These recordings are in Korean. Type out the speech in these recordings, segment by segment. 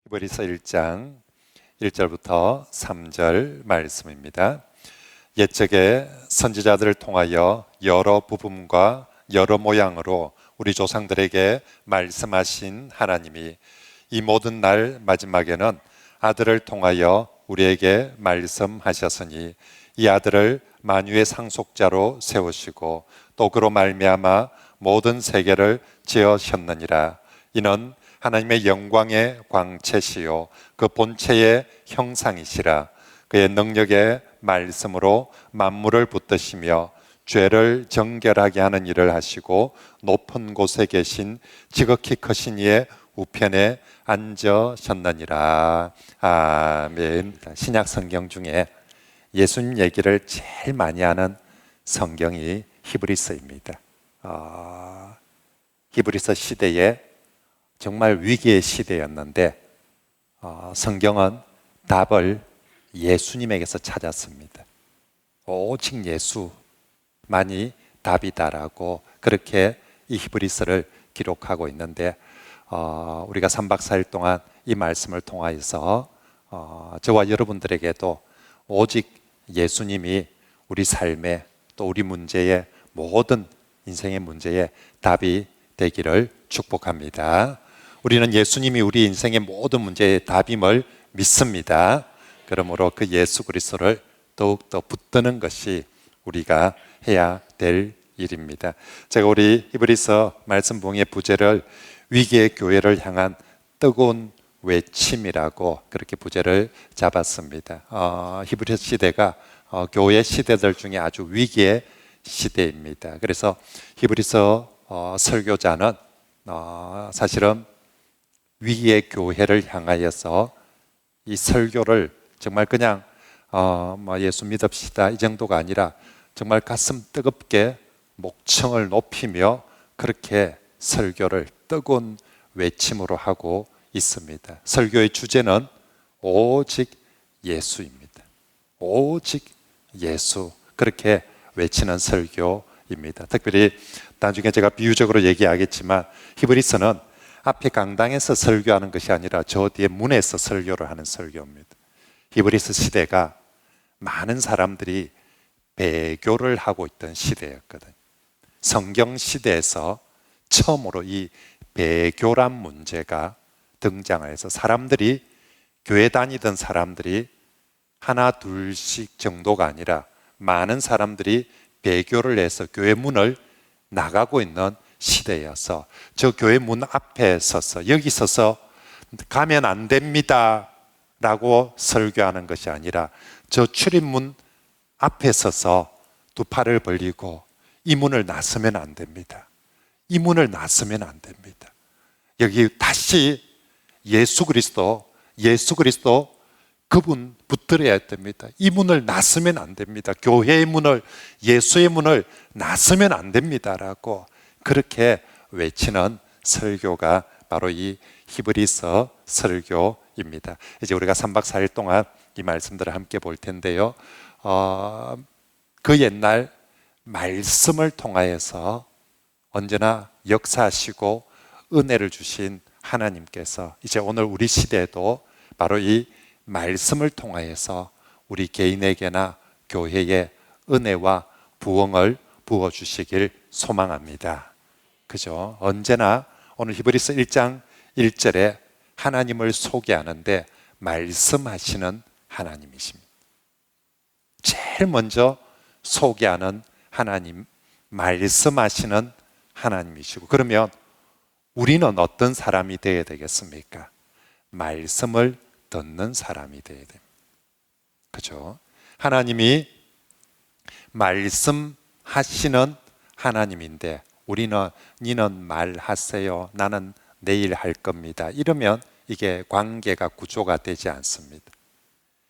히브리서 1장 1절부터 3절 말씀입니다. 옛적에 선지자들을 통하여 여러 부분과 여러 모양으로 우리 조상들에게 말씀하신 하나님이 이 모든 날 마지막에는 아들을 통하여 우리에게 말씀하셨으니 이 아들을 만유의 상속자로 세우시고 또 그로 말미암아 모든 세계를 지으셨느니라. 이는 하나님의 영광의 광채시요 그 본체의 형상이시라. 그의 능력의 말씀으로 만물을 붙드시며 죄를 정결하게 하는 일을 하시고 높은 곳에 계신 지극히 크신 이의 우편에 앉으셨느니라. 아멘. 신약 성경 중에 예수님 얘기를 제일 많이 하는 성경이 히브리서입니다. 히브리서 시대에 정말 위기의 시대였는데 성경은 답을 예수님에게서 찾았습니다. 오직 예수만이 답이다라고 그렇게 이 히브리서를 기록하고 있는데 우리가 3박 4일 동안 이 말씀을 통하여서 저와 여러분들에게도 오직 예수님이 우리 삶에 또 우리 문제에 모든 인생의 문제에 답이 되기를 축복합니다. 우리는 예수님이 우리 인생의 모든 문제의 답임을 믿습니다. 그러므로 그 예수 그리스도를 더욱더 붙드는 것이 우리가 해야 될 일입니다. 제가 우리 히브리서 말씀 봉의 부제를 위기의 교회를 향한 뜨거운 외침이라고 그렇게 부제를 잡았습니다. 히브리서 시대가 교회 시대들 중에 아주 위기의 시대입니다. 그래서 히브리서 설교자는 사실은 위기의 교회를 향하여서 이 설교를 정말 그냥 예수 믿읍시다 이 정도가 아니라 정말 가슴 뜨겁게 목청을 높이며 그렇게 설교를 뜨거운 외침으로 하고 있습니다. 설교의 주제는 오직 예수입니다. 오직 예수, 그렇게 외치는 설교입니다. 특별히 나중에 제가 비유적으로 얘기하겠지만 히브리서는 앞에 강당에서 설교하는 것이 아니라 저 뒤에 문에서 설교를 하는 설교입니다. 히브리서 시대가 많은 사람들이 배교를 하고 있던 시대였거든요. 성경 시대에서 처음으로 이 배교란 문제가 등장을 해서 사람들이 교회 다니던 사람들이 하나 둘씩 정도가 아니라 많은 사람들이 배교를 해서 교회 문을 나가고 있는 시대여서 저 교회 문 앞에 서서 여기 서서 가면 안 됩니다 라고 설교하는 것이 아니라 저 출입문 앞에 서서 두 팔을 벌리고 이 문을 나서면 안 됩니다. 이 문을 나서면 안 됩니다. 여기 다시 예수 그리스도 그분 붙들어야 됩니다. 이 문을 나서면 안 됩니다. 교회의 문을, 예수의 문을 나서면 안 됩니다라고 그렇게 외치는 설교가 바로 이 히브리서 설교입니다. 이제 우리가 3박 4일 동안 이 말씀들을 함께 볼 텐데요. 그 옛날 말씀을 통하여서 언제나 역사하시고 은혜를 주신 하나님께서 이제 오늘 우리 시대에도 바로 이 말씀을 통하여서 우리 개인에게나 교회에 은혜와 부흥을 부어주시길 소망합니다. 그죠? 언제나 오늘 히브리서 1장 1절에 하나님을 소개하는데 말씀하시는 하나님이십니다. 제일 먼저 소개하는 하나님, 말씀하시는 하나님이시고, 그러면 우리는 어떤 사람이 되어야 되겠습니까? 말씀을 듣는 사람이 되어야 됩니다. 그죠? 하나님이 말씀하시는 하나님인데 우리는 니는 말하세요, 나는 내일 할 겁니다, 이러면 이게 관계가 구조가 되지 않습니다.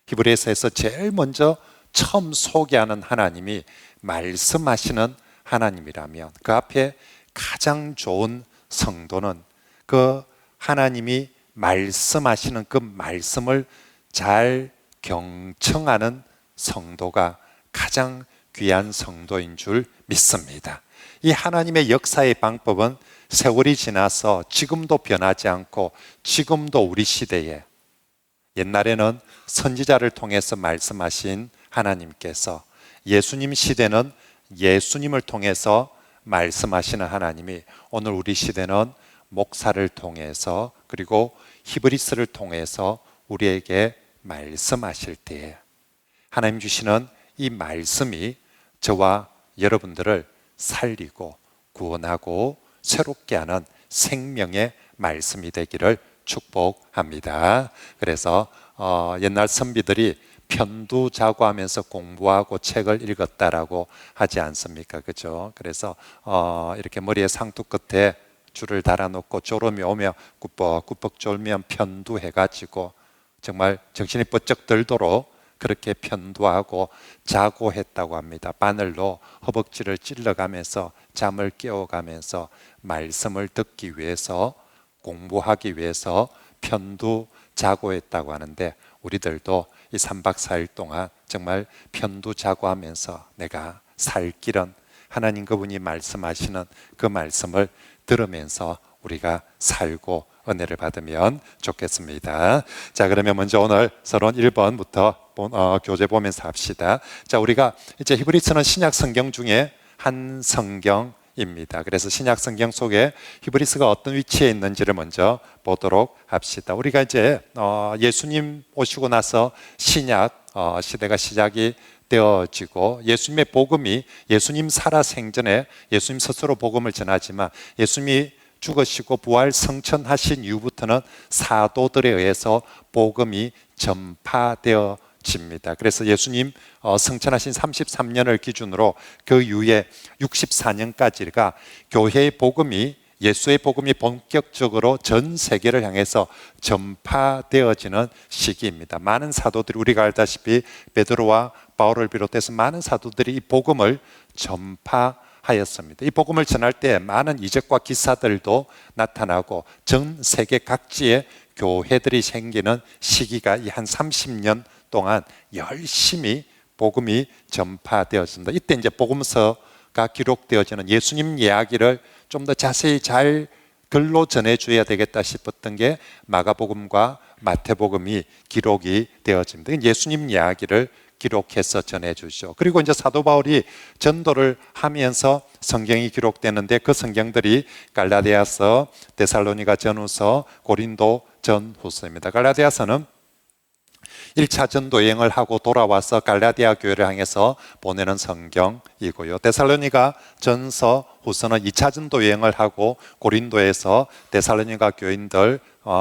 히브리서에서 제일 먼저 처음 소개하는 하나님이 말씀하시는 하나님이라면 그 앞에 가장 좋은 성도는 그 하나님이 말씀하시는 그 말씀을 잘 경청하는 성도가 가장 귀한 성도인 줄 믿습니다. 이 하나님의 역사의 방법은 세월이 지나서 지금도 변하지 않고 지금도 우리 시대에 옛날에는 선지자를 통해서 말씀하신 하나님께서, 예수님 시대는 예수님을 통해서 말씀하시는 하나님이 오늘 우리 시대는 목사를 통해서 그리고 히브리스를 통해서 우리에게 말씀하실 때에 하나님 주시는 이 말씀이 저와 여러분들을 살리고 구원하고 새롭게 하는 생명의 말씀이 되기를 축복합니다. 그래서 옛날 선비들이 편두자고 하면서 공부하고 책을 읽었다라고 하지 않습니까? 그죠? 그래서 이렇게 머리에 상투 끝에 줄을 달아놓고 졸음이 오며 꾸벅꾸벅 졸면 편두해가지고 정말 정신이 번쩍 들도록 그렇게 편두하고 자고 했다고 합니다. 바늘로 허벅지를 찔러가면서 잠을 깨워가면서 말씀을 듣기 위해서, 공부하기 위해서 편두 자고 했다고 하는데, 우리들도 이 3박 4일 동안 정말 편두 자고 하면서 내가 살 길은 하나님 그분이 말씀하시는 그 말씀을 들으면서 우리가 살고 은혜를 받으면 좋겠습니다. 자, 그러면 먼저 오늘 서론 1번부터 교재 보면서 합시다. 자, 우리가 이제 히브리서는 신약 성경 중에 한 성경입니다. 그래서 신약 성경 속에 히브리서가 어떤 위치에 있는지를 먼저 보도록 합시다. 우리가 이제 예수님 오시고 나서 신약 시대가 시작이 되어지고, 예수님의 복음이, 예수님 살아 생전에 예수님 스스로 복음을 전하지만 예수님이 죽으시고 부활 성천하신 이후부터는 사도들에 의해서 복음이 전파되어집니다. 그래서 예수님 성천하신 33년을 기준으로 그 이후에 64년까지가 교회의 복음이, 예수의 복음이 본격적으로 전 세계를 향해서 전파되어지는 시기입니다. 많은 사도들이, 우리가 알다시피 베드로와 바울을 비롯해서 많은 사도들이 이 복음을 전파하였습니다. 이 복음을 전할 때 많은 이적과 기사들도 나타나고 전 세계 각지에 교회들이 생기는 시기가 이 한 30년 동안 열심히 복음이 전파되어진다. 이때 이제 복음서가 기록되어지는 예수님 이야기를 좀 더 자세히 잘 글로 전해줘야 되겠다 싶었던 게 마가복음과 마태복음이 기록이 되어집니다. 예수님 이야기를 기록해서 전해주죠. 그리고 이제 사도 바울이 전도를 하면서 성경이 기록되는데, 그 성경들이 갈라디아서, 데살로니가 전후서, 고린도 전후서입니다. 갈라디아서는 1차 전도 여행을 하고 돌아와서 갈라디아 교회를 향해서 보내는 성경이고요. 데살로니가 전서 후서는 2차 전도 여행을 하고 고린도에서 데살로니가 교인들,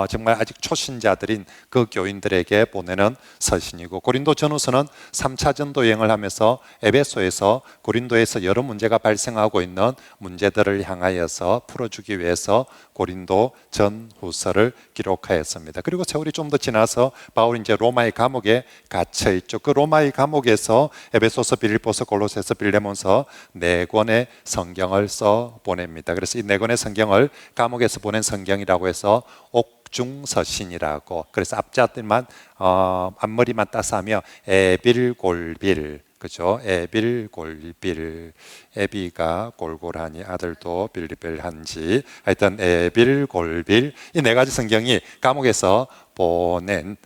정말 아직 초신자들인 그 교인들에게 보내는 서신이고, 고린도 전후서는 3차 전도 여행을 하면서 에베소에서, 고린도에서 여러 문제가 발생하고 있는 문제들을 향하여서 풀어주기 위해서 고린도 전후서를 기록하였습니다. 그리고 세월이 좀 더 지나서 바울이 이제 로마의 감옥에 갇혀 있죠. 그 로마의 감옥에서 에베소서, 빌립보서, 골로새서, 빌레몬서 4권의 성경을 써 보냅니다. 그래서 이 4권의 성경을 감옥에서 보낸 성경이라고 해서 옥중서신이라고, 그래서 앞자들만 앞머리만 따서 하며 에빌골빌, 그죠? 에빌골빌, 에비가 골골하니 아들도 빌리빌한지, 하여튼 에빌골빌, 이 4가지 성경이 감옥에서 보낸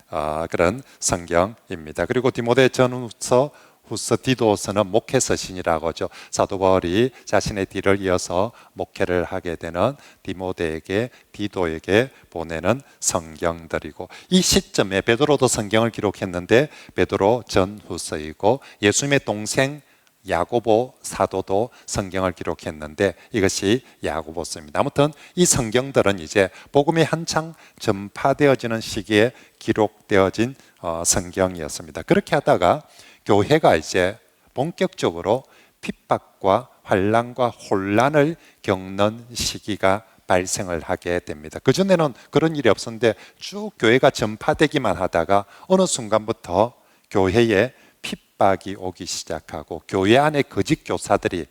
그런 성경입니다. 그리고 디모데 전후서, 후서, 디도서는 목회서신이라고 하죠. 사도 바울이 자신의 뒤를 이어서 목회를 하게 되는 디모데에게, 디도에게 보내는 성경들이고, 이 시점에 베드로도 성경을 기록했는데 베드로 전후서이고, 예수님의 동생 야고보 사도도 성경을 기록했는데 이것이 야고보서입니다. 아무튼 이 성경들은 이제 복음이 한창 전파되어지는 시기에 기록되어진 성경이었습니다. 그렇게 하다가 교회가 이제 본격적으로 핍박과 환난과 혼란을 겪는 시기가 발생을 하게 됩니다. 그전에는 그런 일이 없었는데 쭉 교회가 전파되기만 하다가 어느 순간부터 교회에 핍박이 오기 시작하고, 교회 안에 거짓 교사들이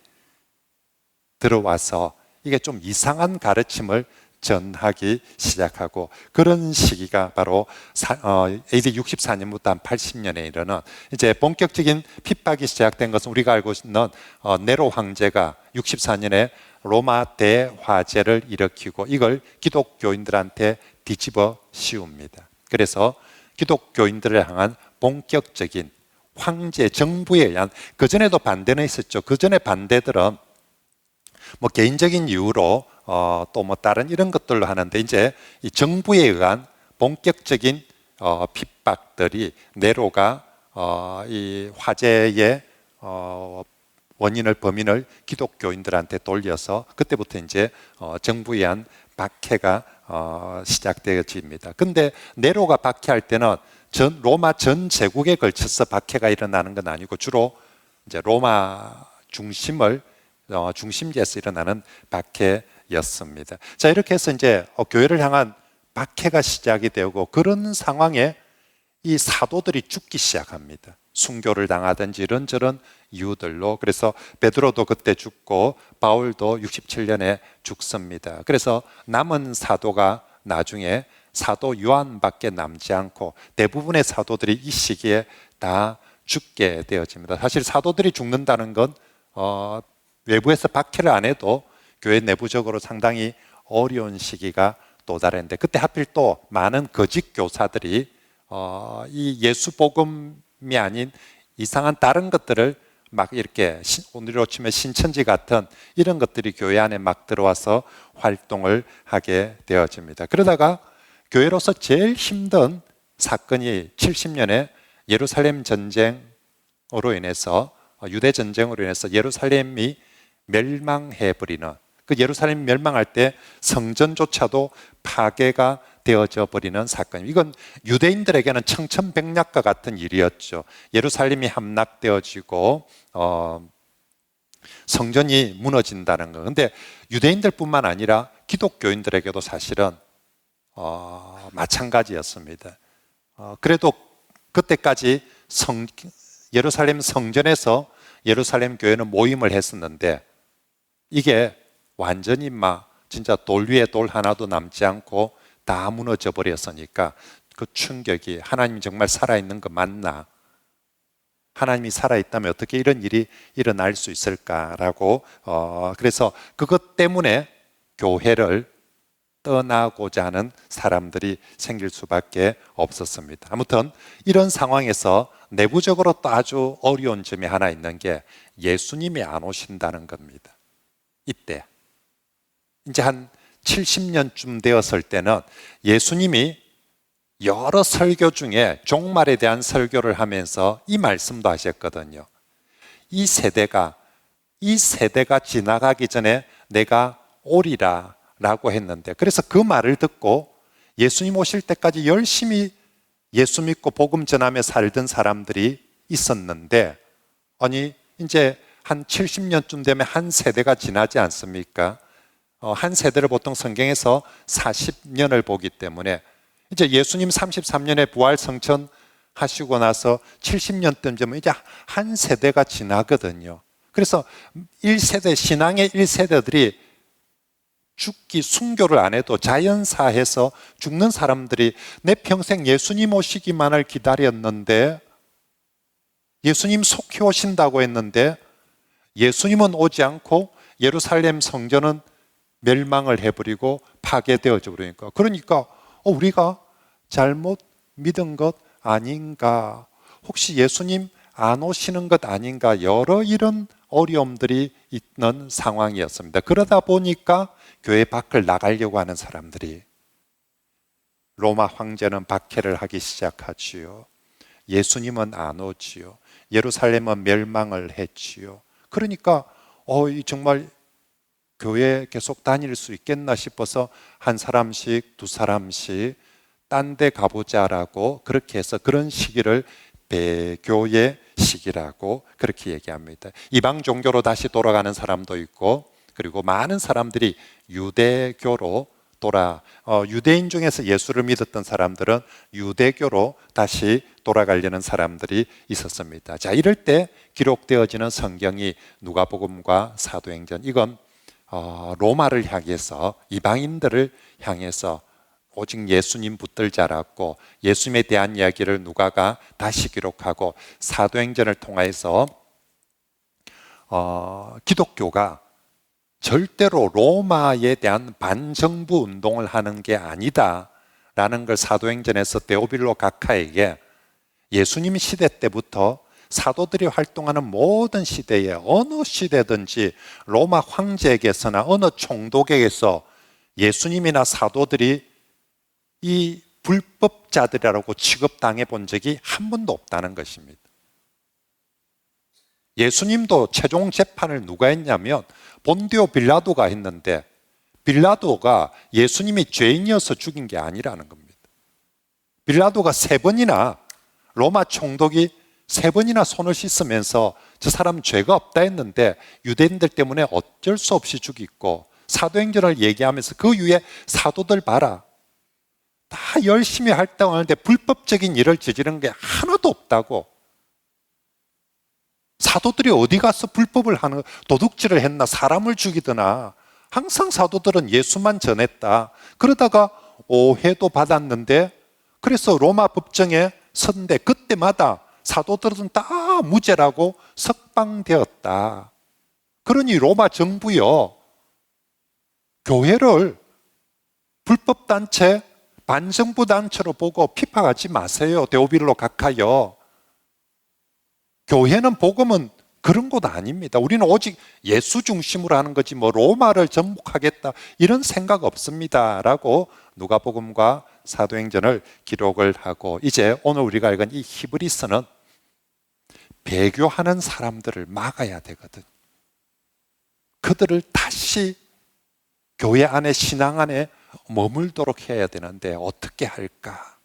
들어와서 이게 좀 이상한 가르침을 전하기 시작하고, 그런 시기가 바로 AD 64년부터 한 80년에 이르는 이제 본격적인 핍박이 시작된 것은 우리가 알고 있는 네로 황제가 64년에 로마 대화재를 일으키고 이걸 기독교인들한테 뒤집어 씌웁니다. 그래서 기독교인들을 향한 본격적인 황제 정부에 의한, 그전에도 반대는 있었죠. 그전에 반대들은 뭐 개인적인 이유로 또 뭐 다른 이런 것들로 하는데, 이제 이 정부에 의한 본격적인 핍박들이, 네로가 이 화재의 원인을, 범인을 기독교인들한테 돌려서 그때부터 이제 정부에 의한 박해가 시작되어집니다. 근데 네로가 박해할 때는 로마 전 제국에 걸쳐서 박해가 일어나는 건 아니고 주로 이제 로마 중심지에서 일어나는 박해였습니다. 자, 이렇게 해서 이제 교회를 향한 박해가 시작이 되고, 그런 상황에 이 사도들이 죽기 시작합니다. 순교를 당하든지 이런저런 이유들로. 그래서 베드로도 그때 죽고 바울도 67년에 죽습니다. 그래서 남은 사도가 나중에 사도 요한밖에 남지 않고, 대부분의 사도들이 이 시기에 다 죽게 되어집니다. 사실 사도들이 죽는다는 건 외부에서 박해를 안 해도 교회 내부적으로 상당히 어려운 시기가 또 다른데, 그때 하필 또 많은 거짓 교사들이 이 예수 복음이 아닌 이상한 다른 것들을 막 이렇게 오늘로 치면 신천지 같은 이런 것들이 교회 안에 막 들어와서 활동을 하게 되어집니다. 그러다가 교회로서 제일 힘든 사건이 70년에 예루살렘 전쟁으로 인해서, 유대 전쟁으로 인해서 예루살렘이 멸망해버리는, 그 예루살렘이 멸망할 때 성전조차도 파괴가 되어져 버리는 사건. 이건 유대인들에게는 청천벽력과 같은 일이었죠. 예루살렘이 함락되어지고 성전이 무너진다는 거. 근데 유대인들뿐만 아니라 기독교인들에게도 사실은 마찬가지였습니다. 그래도 그때까지 예루살렘 성전에서 예루살렘 교회는 모임을 했었는데, 이게 완전히 진짜 돌 위에 돌 하나도 남지 않고 다 무너져 버렸으니까 그 충격이, 하나님이 정말 살아있는 거 맞나? 하나님이 살아있다면 어떻게 이런 일이 일어날 수 있을까라고, 그래서 그것 때문에 교회를 떠나고자 하는 사람들이 생길 수밖에 없었습니다. 아무튼 이런 상황에서 내부적으로 또 아주 어려운 점이 하나 있는 게, 예수님이 안 오신다는 겁니다. 이때 이제 한 70년쯤 되었을 때는 예수님이 여러 설교 중에 종말에 대한 설교를 하면서 이 말씀도 하셨거든요. 이 세대가 지나가기 전에 내가 오리라 라고 했는데, 그래서 그 말을 듣고 예수님 오실 때까지 열심히 예수 믿고 복음 전하며 살던 사람들이 있었는데, 아니 이제 한 70년쯤 되면 한 세대가 지나지 않습니까? 한 세대를 보통 성경에서 40년을 보기 때문에, 이제 예수님 33년에 부활 성천 하시고 나서 70년쯤 되면 이제 한 세대가 지나거든요. 그래서 1세대, 신앙의 1세대들이 죽기, 순교를 안 해도 자연사해서 죽는 사람들이, 내 평생 예수님 오시기만을 기다렸는데, 예수님 속히 오신다고 했는데 예수님은 오지 않고 예루살렘 성전은 멸망을 해버리고 파괴되어져 버리니까, 그러니까 우리가 잘못 믿은 것 아닌가, 혹시 예수님 안 오시는 것 아닌가, 여러 이런 어려움들이 있는 상황이었습니다. 그러다 보니까 교회 밖을 나가려고 하는 사람들이, 로마 황제는 박해를 하기 시작하지요. 예수님은 안 오지요. 예루살렘은 멸망을 했지요. 그러니까 정말 교회 계속 다닐 수 있겠나 싶어서 한 사람씩 두 사람씩 딴 데 가보자라고, 그렇게 해서 그런 시기를 배교의 시기라고 그렇게 얘기합니다. 이방 종교로 다시 돌아가는 사람도 있고, 그리고 많은 사람들이 유대교로 유대인 중에서 예수를 믿었던 사람들은 유대교로 다시 돌아가려는 사람들이 있었습니다. 자, 이럴 때 기록되어지는 성경이 누가복음과 사도행전, 이건 로마를 향해서, 이방인들을 향해서 오직 예수님 붙들자라고 예수님에 대한 이야기를 누가가 다시 기록하고, 사도행전을 통해서 기독교가 절대로 로마에 대한 반정부 운동을 하는 게 아니다 라는 걸 사도행전에서 데오빌로 각하에게 예수님 시대 때부터 사도들이 활동하는 모든 시대에 어느 시대든지 로마 황제에게서나 어느 총독에게서 예수님이나 사도들이 이 불법자들이라고 취급당해 본 적이 한 번도 없다는 것입니다. 예수님도 최종 재판을 누가 했냐면 본디오 빌라도가 했는데, 빌라도가 예수님이 죄인이어서 죽인 게 아니라는 겁니다. 빌라도가 3번이나, 로마 총독이 3번이나 손을 씻으면서 저 사람 죄가 없다 했는데 유대인들 때문에 어쩔 수 없이 죽이고, 사도행전을 얘기하면서 그 위에 사도들 봐라, 다 열심히 활동하는데 불법적인 일을 저지른 게 하나도 없다고. 사도들이 어디 가서 불법을 하는, 도둑질을 했나, 사람을 죽이더나. 항상 사도들은 예수만 전했다. 그러다가 오해도 받았는데, 그래서 로마 법정에 선대 그때마다 사도들은 다 무죄라고 석방되었다. 그러니 로마 정부요, 교회를 불법단체, 반정부 단체로 보고 핍박하지 마세요. 데오빌로 각하여. 교회는, 복음은 그런 곳 아닙니다. 우리는 오직 예수 중심으로 하는 거지 뭐 로마를 접목하겠다 이런 생각 없습니다 라고 누가복음과 사도행전을 기록을 하고, 이제 오늘 우리가 읽은 이 히브리서는 배교하는 사람들을 막아야 되거든. 그들을 다시 교회 안에, 신앙 안에 머물도록 해야 되는데 어떻게 할까?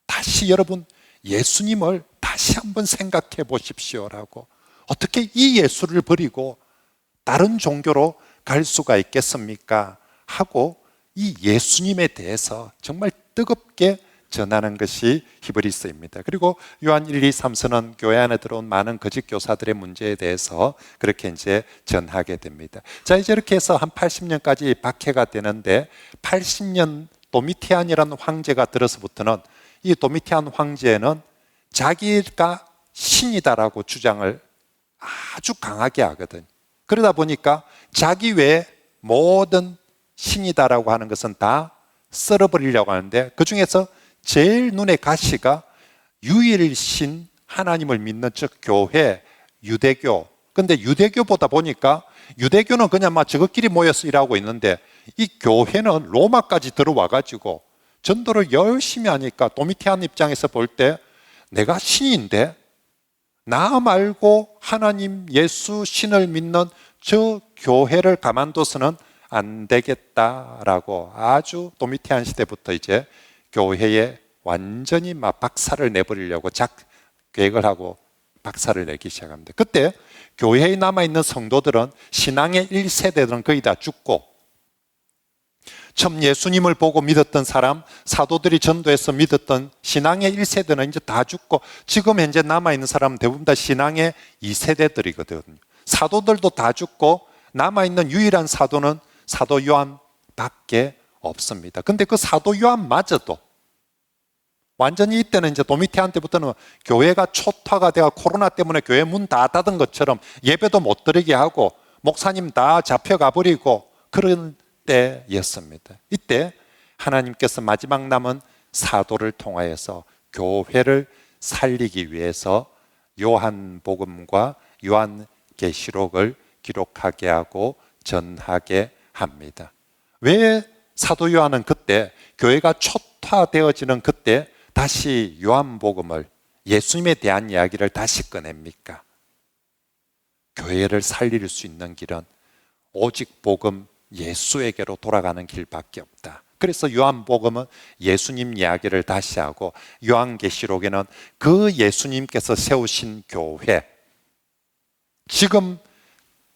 다시 여러분 예수님을 다시 한번 생각해 보십시오라고. 어떻게 이 예수를 버리고 다른 종교로 갈 수가 있겠습니까? 하고 이 예수님에 대해서 정말 뜨겁게 전하는 것이 히브리서입니다. 그리고 요한 1, 2, 3서는 교회 안에 들어온 많은 거짓 교사들의 문제에 대해서 그렇게 이제 전하게 됩니다. 자, 이제 이렇게 해서 한 80년까지 박해가 되는데, 80년 도미티안이라는 황제가 들어서부터는 이 도미티안 황제는 자기가 신이다라고 주장을 아주 강하게 하거든. 그러다 보니까 자기 외에 모든 신이다라고 하는 것은 다 썰어버리려고 하는데, 그 중에서 제일 눈에 가시가 유일신 하나님을 믿는 즉 교회, 유대교. 근데 유대교보다 보니까 유대교는 그냥 막 저것끼리 모여서 일하고 있는데, 이 교회는 로마까지 들어와 가지고 전도를 열심히 하니까 도미티안 입장에서 볼 때 내가 신인데 나 말고 하나님, 예수, 신을 믿는 저 교회를 가만둬서는 안 되겠다라고 아주 도미티안 시대부터 이제 교회에 완전히 막 박살을 내버리려고 계획을 하고 박살을 내기 시작합니다. 그때 교회에 남아있는 성도들은, 신앙의 1세대들은 거의 다 죽고, 처음 예수님을 보고 믿었던 사람, 사도들이 전도해서 믿었던 신앙의 1세대는 이제 다 죽고, 지금 현재 남아있는 사람은 대부분 다 신앙의 2세대들이거든요. 사도들도 다 죽고 남아있는 유일한 사도는 사도 요한밖에 없습니다. 근데 그 사도 요한마저도 완전히, 이때는 이제 도미티안 때부터는 교회가 초토화가 되어 코로나 때문에 교회 문 다 닫은 것처럼 예배도 못 드리게 하고 목사님 다 잡혀가 버리고 그런 때였습니다. 이때 하나님께서 마지막 남은 사도를 통하여서 교회를 살리기 위해서 요한복음과 요한계시록을 기록하게 하고 전하게 합니다. 왜 사도 요한은 그때, 교회가 초토화되어지는 그때 다시 요한복음을, 예수님에 대한 이야기를 다시 꺼냅니까? 교회를 살릴 수 있는 길은 오직 복음, 예수에게로 돌아가는 길밖에 없다. 그래서 요한복음은 예수님 이야기를 다시 하고, 요한계시록에는 그 예수님께서 세우신 교회, 지금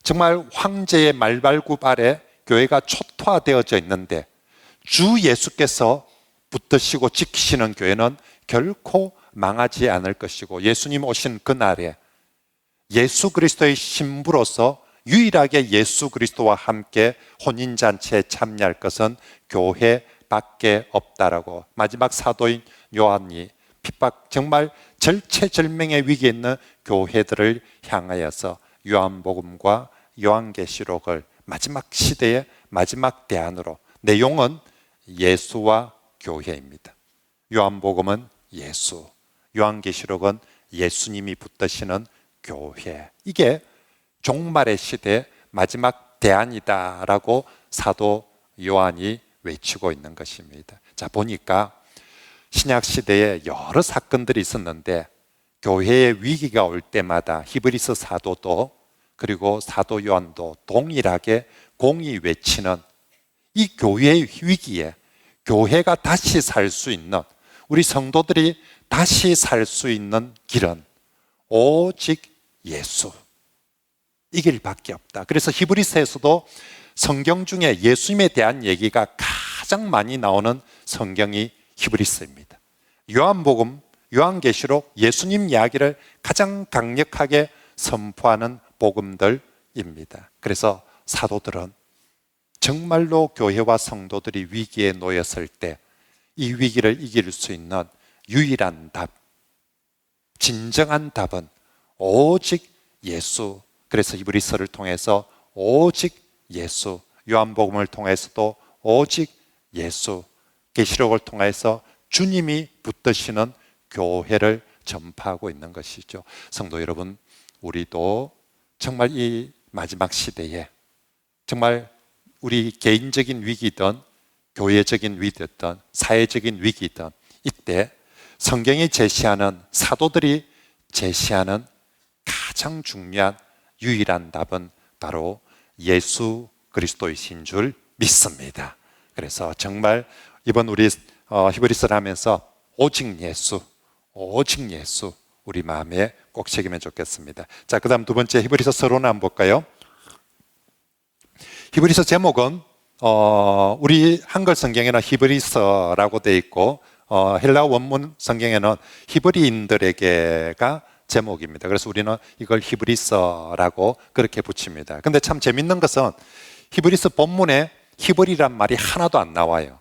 정말 황제의 말발굽 아래 교회가 초토화되어져 있는데 주 예수께서 붙드시고 지키시는 교회는 결코 망하지 않을 것이고, 예수님 오신 그날에 예수 그리스도의 신부로서 유일하게 예수 그리스도와 함께 혼인잔치에 참여할 것은 교회밖에 없다라고, 마지막 사도인 요한이 핍박, 정말 절체절명의 위기에 있는 교회들을 향하여서 요한복음과 요한계시록을 마지막 시대의 마지막 대안으로, 내용은 예수와 교회입니다. 요한복음은 예수, 요한계시록은 예수님이 붙드시는 교회. 이게 종말의 시대 마지막 대안이다라고 사도 요한이 외치고 있는 것입니다. 자, 보니까 신약 시대에 여러 사건들이 있었는데 교회의 위기가 올 때마다 히브리서 사도도 그리고 사도 요한도 동일하게 공히 외치는 이 교회의 위기에 교회가 다시 살 수 있는, 우리 성도들이 다시 살 수 있는 길은 오직 예수, 이 길밖에 없다. 그래서 히브리서에서도 성경 중에 예수님에 대한 얘기가 가장 많이 나오는 성경이 히브리서입니다. 요한복음, 요한계시록, 예수님 이야기를 가장 강력하게 선포하는 복음들입니다. 그래서 사도들은 정말로 교회와 성도들이 위기에 놓였을 때 이 위기를 이길 수 있는 유일한 답, 진정한 답은 오직 예수. 그래서 히브리서를 통해서 오직 예수, 요한복음을 통해서도 오직 예수, 계시록을 통해서 주님이 붙드시는 교회를 전파하고 있는 것이죠. 성도 여러분, 우리도 정말 이 마지막 시대에 정말 우리 개인적인 위기든 교회적인 위기든 사회적인 위기든 이때 성경이 제시하는, 사도들이 제시하는 가장 중요한 유일한 답은 바로 예수 그리스도이신 줄 믿습니다. 그래서 정말 이번 우리 히브리서를 하면서 오직 예수, 오직 예수 우리 마음에 꼭 새기면 좋겠습니다. 자, 그 다음 두 번째 히브리서 서론을 한번 볼까요? 히브리서 제목은 우리 한글 성경에는 히브리서라고 되어 있고 헬라 원문 성경에는 히브리인들에게가 제목입니다. 그래서 우리는 이걸 히브리서라고 그렇게 붙입니다. 근데 참 재밌는 것은 히브리서 본문에 히브리란 말이 하나도 안 나와요.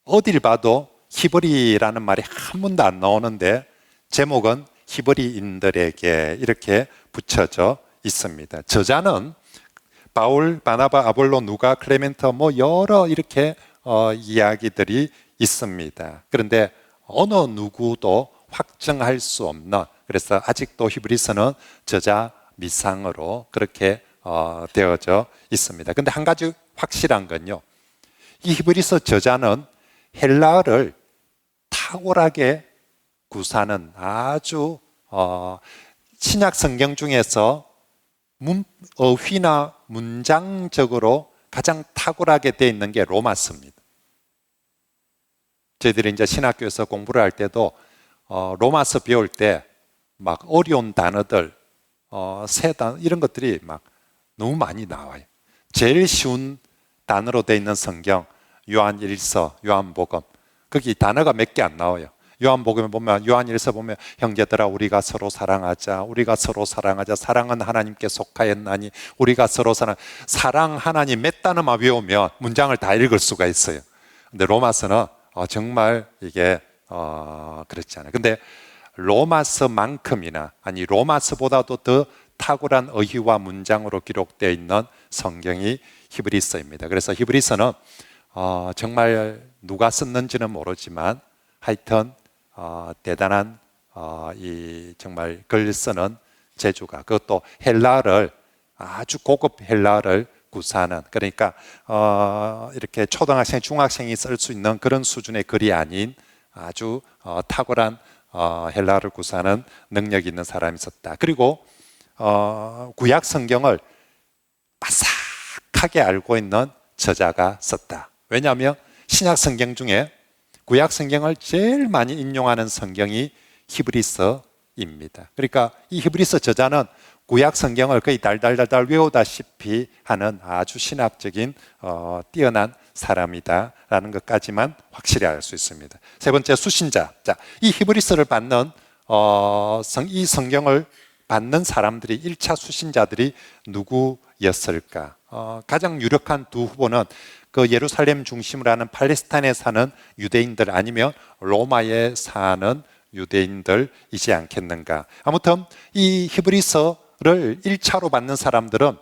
어딜 봐도 히브리라는 말이 한 번도 안 나오는데 제목은 히브리인들에게 이렇게 붙여져 있습니다. 저자는 바울, 바나바, 아볼로, 누가, 클레멘트 여러 이렇게 이야기들이 있습니다. 그런데 어느 누구도 확정할 수 없는, 그래서 아직도 히브리서는 저자 미상으로 그렇게 되어져 있습니다. 근데 한 가지 확실한 건요, 이 히브리서 저자는 헬라어를 탁월하게 구사하는 아주 신약 성경 중에서 어휘나 문장적으로 가장 탁월하게 되어 있는 게 로마서입니다. 저희들이 이제 신학교에서 공부를 할 때도 로마서 배울 때 막 어려운 단어들, 새 단어 이런 것들이 막 너무 많이 나와요. 제일 쉬운 단어로 되어 있는 성경, 요한 1서, 요한복음, 거기 단어가 몇 개 안 나와요. 요한복음에 보면, 요한 1서 보면 형제들아 우리가 서로 사랑하자, 우리가 서로 사랑하자, 사랑은 하나님께 속하였나니 우리가 서로 사랑 하나님 몇 단어만 외우면 문장을 다 읽을 수가 있어요. 근데 로마서는 정말 이게 그렇지 않아요. 근데 로마서만큼이나, 아니 로마서보다도 더 탁월한 어휘와 문장으로 기록되어 있는 성경이 히브리서입니다. 그래서 히브리서는 정말 누가 썼는지는 모르지만 하여튼 대단한 이 정말 글 쓰는 재주가, 그것도 헬라어를 아주 고급 헬라어를 구사하는, 그러니까 이렇게 초등학생, 중학생이 쓸 수 있는 그런 수준의 글이 아닌 아주 탁월한 헬라어를 구사하는 능력이 있는 사람이 있었다. 그리고 구약 성경을 바삭하게 알고 있는 저자가 썼다. 왜냐하면 신약 성경 중에 구약 성경을 제일 많이 인용하는 성경이 히브리서입니다. 그러니까 이 히브리서 저자는 구약 성경을 거의 달달달달 외우다시피 하는 아주 신학적인 뛰어난 사람이다라는 것까지만 확실히 알 수 있습니다. 세 번째, 수신자. 자, 이 히브리서를 받는 이 성경을 받는 사람들이 1차 수신자들이 누구였을까? 가장 유력한 두 후보는 그 예루살렘 중심으로 하는 팔레스타인에 사는 유대인들 아니면 로마에 사는 유대인들이지 않겠는가. 아무튼 이 히브리서를 1차로 받는 사람들은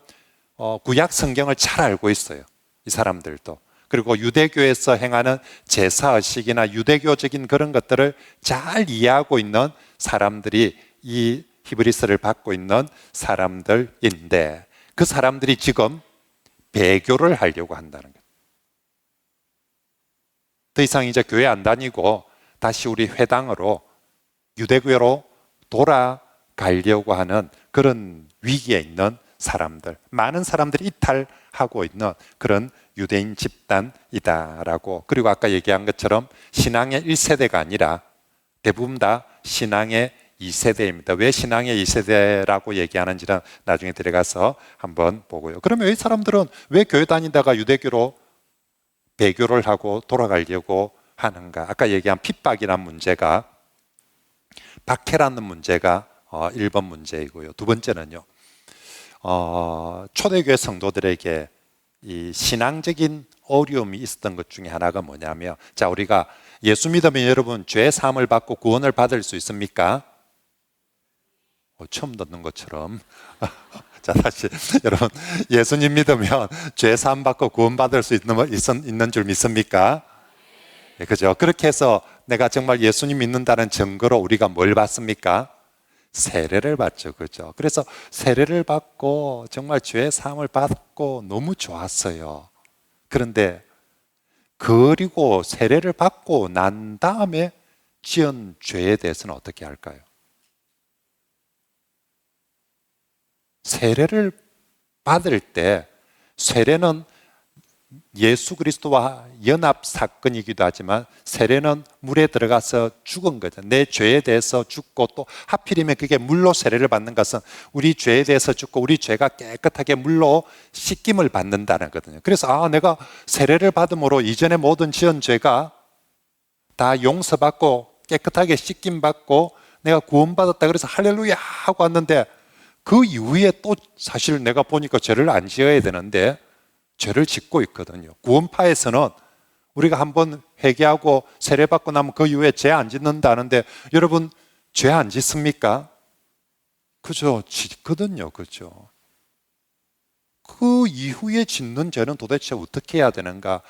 구약 성경을 잘 알고 있어요. 이 사람들도. 그리고 유대교에서 행하는 제사의식이나 유대교적인 그런 것들을 잘 이해하고 있는 사람들이 이 히브리서를 받고 있는 사람들인데, 그 사람들이 지금 배교를 하려고 한다는 거예요. 더 이상 이제 교회 안 다니고 다시 우리 회당으로 유대교로 돌아가려고 하는 그런 위기에 있는 사람들, 많은 사람들이 이탈하고 있는 그런 유대인 집단이다라고. 그리고 아까 얘기한 것처럼 신앙의 1세대가 아니라 대부분 다 신앙의 2세대입니다. 왜 신앙의 2세대라고 얘기하는지는 나중에 들어가서 한번 보고요. 그러면 이 사람들은 왜 교회 다니다가 유대교로 배교를 하고 돌아가려고 하는가? 아까 얘기한 핍박이라는 문제가, 박해라는 문제가 1번 문제이고요. 두 번째는요, 초대교회 성도들에게 이 신앙적인 어려움이 있었던 것 중에 하나가 뭐냐면, 자, 우리가 예수 믿으면 여러분 죄 사함을 받고 구원을 받을 수 있습니까? 처음 듣는 것처럼. 자, 다시. 여러분, 예수님 믿으면 죄 사함 받고 구원 받을 수 있는 줄 믿습니까? 네, 그죠? 그렇게 해서 내가 정말 예수님 믿는다는 증거로 우리가 뭘 받습니까? 세례를 받죠. 그죠? 그래서 세례를 받고 정말 죄 사함을 받고 너무 좋았어요. 그런데 그리고 세례를 받고 난 다음에 지은 죄에 대해서는 어떻게 할까요? 세례를 받을 때, 세례는 예수 그리스도와 연합 사건이기도 하지만 세례는 물에 들어가서 죽은 거죠. 내 죄에 대해서 죽고, 또 하필이면 그게 물로 세례를 받는 것은 우리 죄에 대해서 죽고 우리 죄가 깨끗하게 물로 씻김을 받는다는 거거든요. 그래서 내가 세례를 받음으로 이전에 모든 지은 죄가 다 용서받고 깨끗하게 씻김 받고 내가 구원받았다, 그래서 할렐루야 하고 왔는데, 그 이후에 또 사실 내가 보니까 죄를 안 지어야 되는데 죄를 짓고 있거든요. 구원파에서는 우리가 한번 회개하고 세례받고 나면 그 이후에 죄 안 짓는다는데, 여러분 죄 안 짓습니까? 그죠? 짓거든요. 그죠? 그 이후에 짓는 죄는 도대체 어떻게 해야 되는가?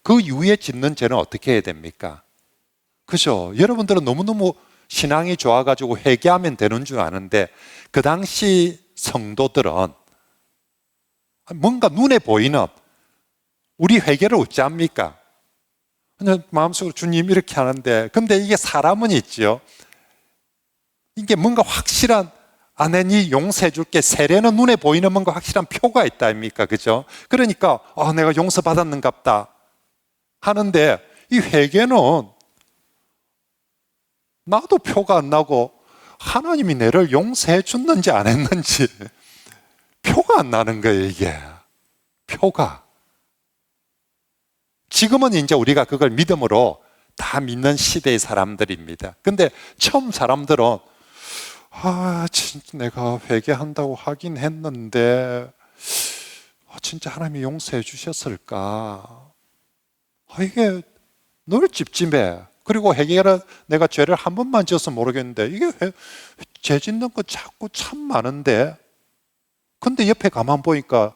그 이후에 짓는 죄는 어떻게 해야 됩니까? 그죠? 여러분들은 너무너무 신앙이 좋아가지고 회개하면 되는 줄 아는데, 그 당시 성도들은 뭔가 눈에 보이는, 우리 회개를 어찌합니까? 그냥 마음속으로 주님 이렇게 하는데, 근데 이게 사람은 있죠. 이게 뭔가 확실한, 네 용서해 줄게, 세례는 눈에 보이는 뭔가 확실한 표가 있다 아닙니까? 그죠? 그러니까 내가 용서받았는갑다 하는데, 이 회개는 나도 표가 안 나고 하나님이 나를 용서해 줬는지 안 했는지 표가 안 나는 거예요. 이게 표가. 지금은 이제 우리가 그걸 믿음으로 다 믿는 시대의 사람들입니다. 근데 처음 사람들은 진짜 내가 회개한다고 하긴 했는데 진짜 하나님이 용서해 주셨을까? 이게 늘 찝찝해. 그리고 회개를, 내가 죄를 한 번만 지어서 모르겠는데 이게 죄 짓는 거 자꾸 참 많은데, 근데 옆에 가만 보니까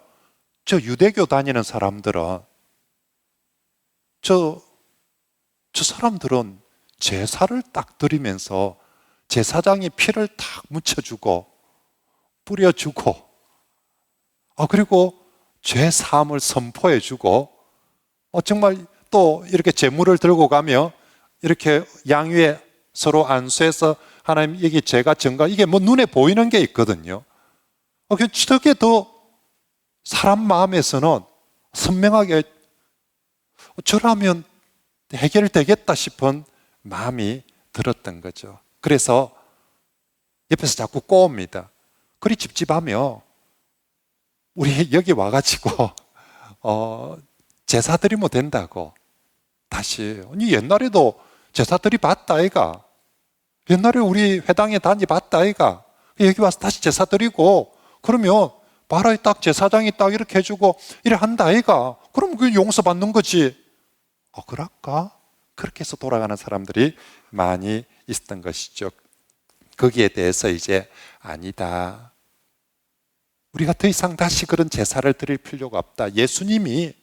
저 유대교 다니는 사람들은, 저 사람들은 제사를 딱 드리면서 제사장이 피를 탁 묻혀주고 뿌려주고, 그리고 죄 사함을 선포해주고, 정말 또 이렇게 제물을 들고 가며 이렇게 양 위에 서로 안수해서 하나님 여기 죄가 증가, 이게 뭐 눈에 보이는 게 있거든요. 그게 더 사람 마음에서는 선명하게 저라면 해결되겠다 싶은 마음이 들었던 거죠. 그래서 옆에서 자꾸 꼬웁니다. 그리 찝찝하며 우리 여기 와가지고 제사 드리면 된다고. 다시, 아니 옛날에도 제사 드리 봤다 아이가, 옛날에 우리 회당에 다니봤다 아이가, 여기 와서 다시 제사 드리고 그러면 봐라, 딱 제사장이 딱 이렇게 해주고 이래 한다 아이가, 그럼 그 용서받는 거지. 그럴까? 그렇게 해서 돌아가는 사람들이 많이 있었던 것이죠. 거기에 대해서 이제 아니다, 우리가 더 이상 다시 그런 제사를 드릴 필요가 없다. 예수님이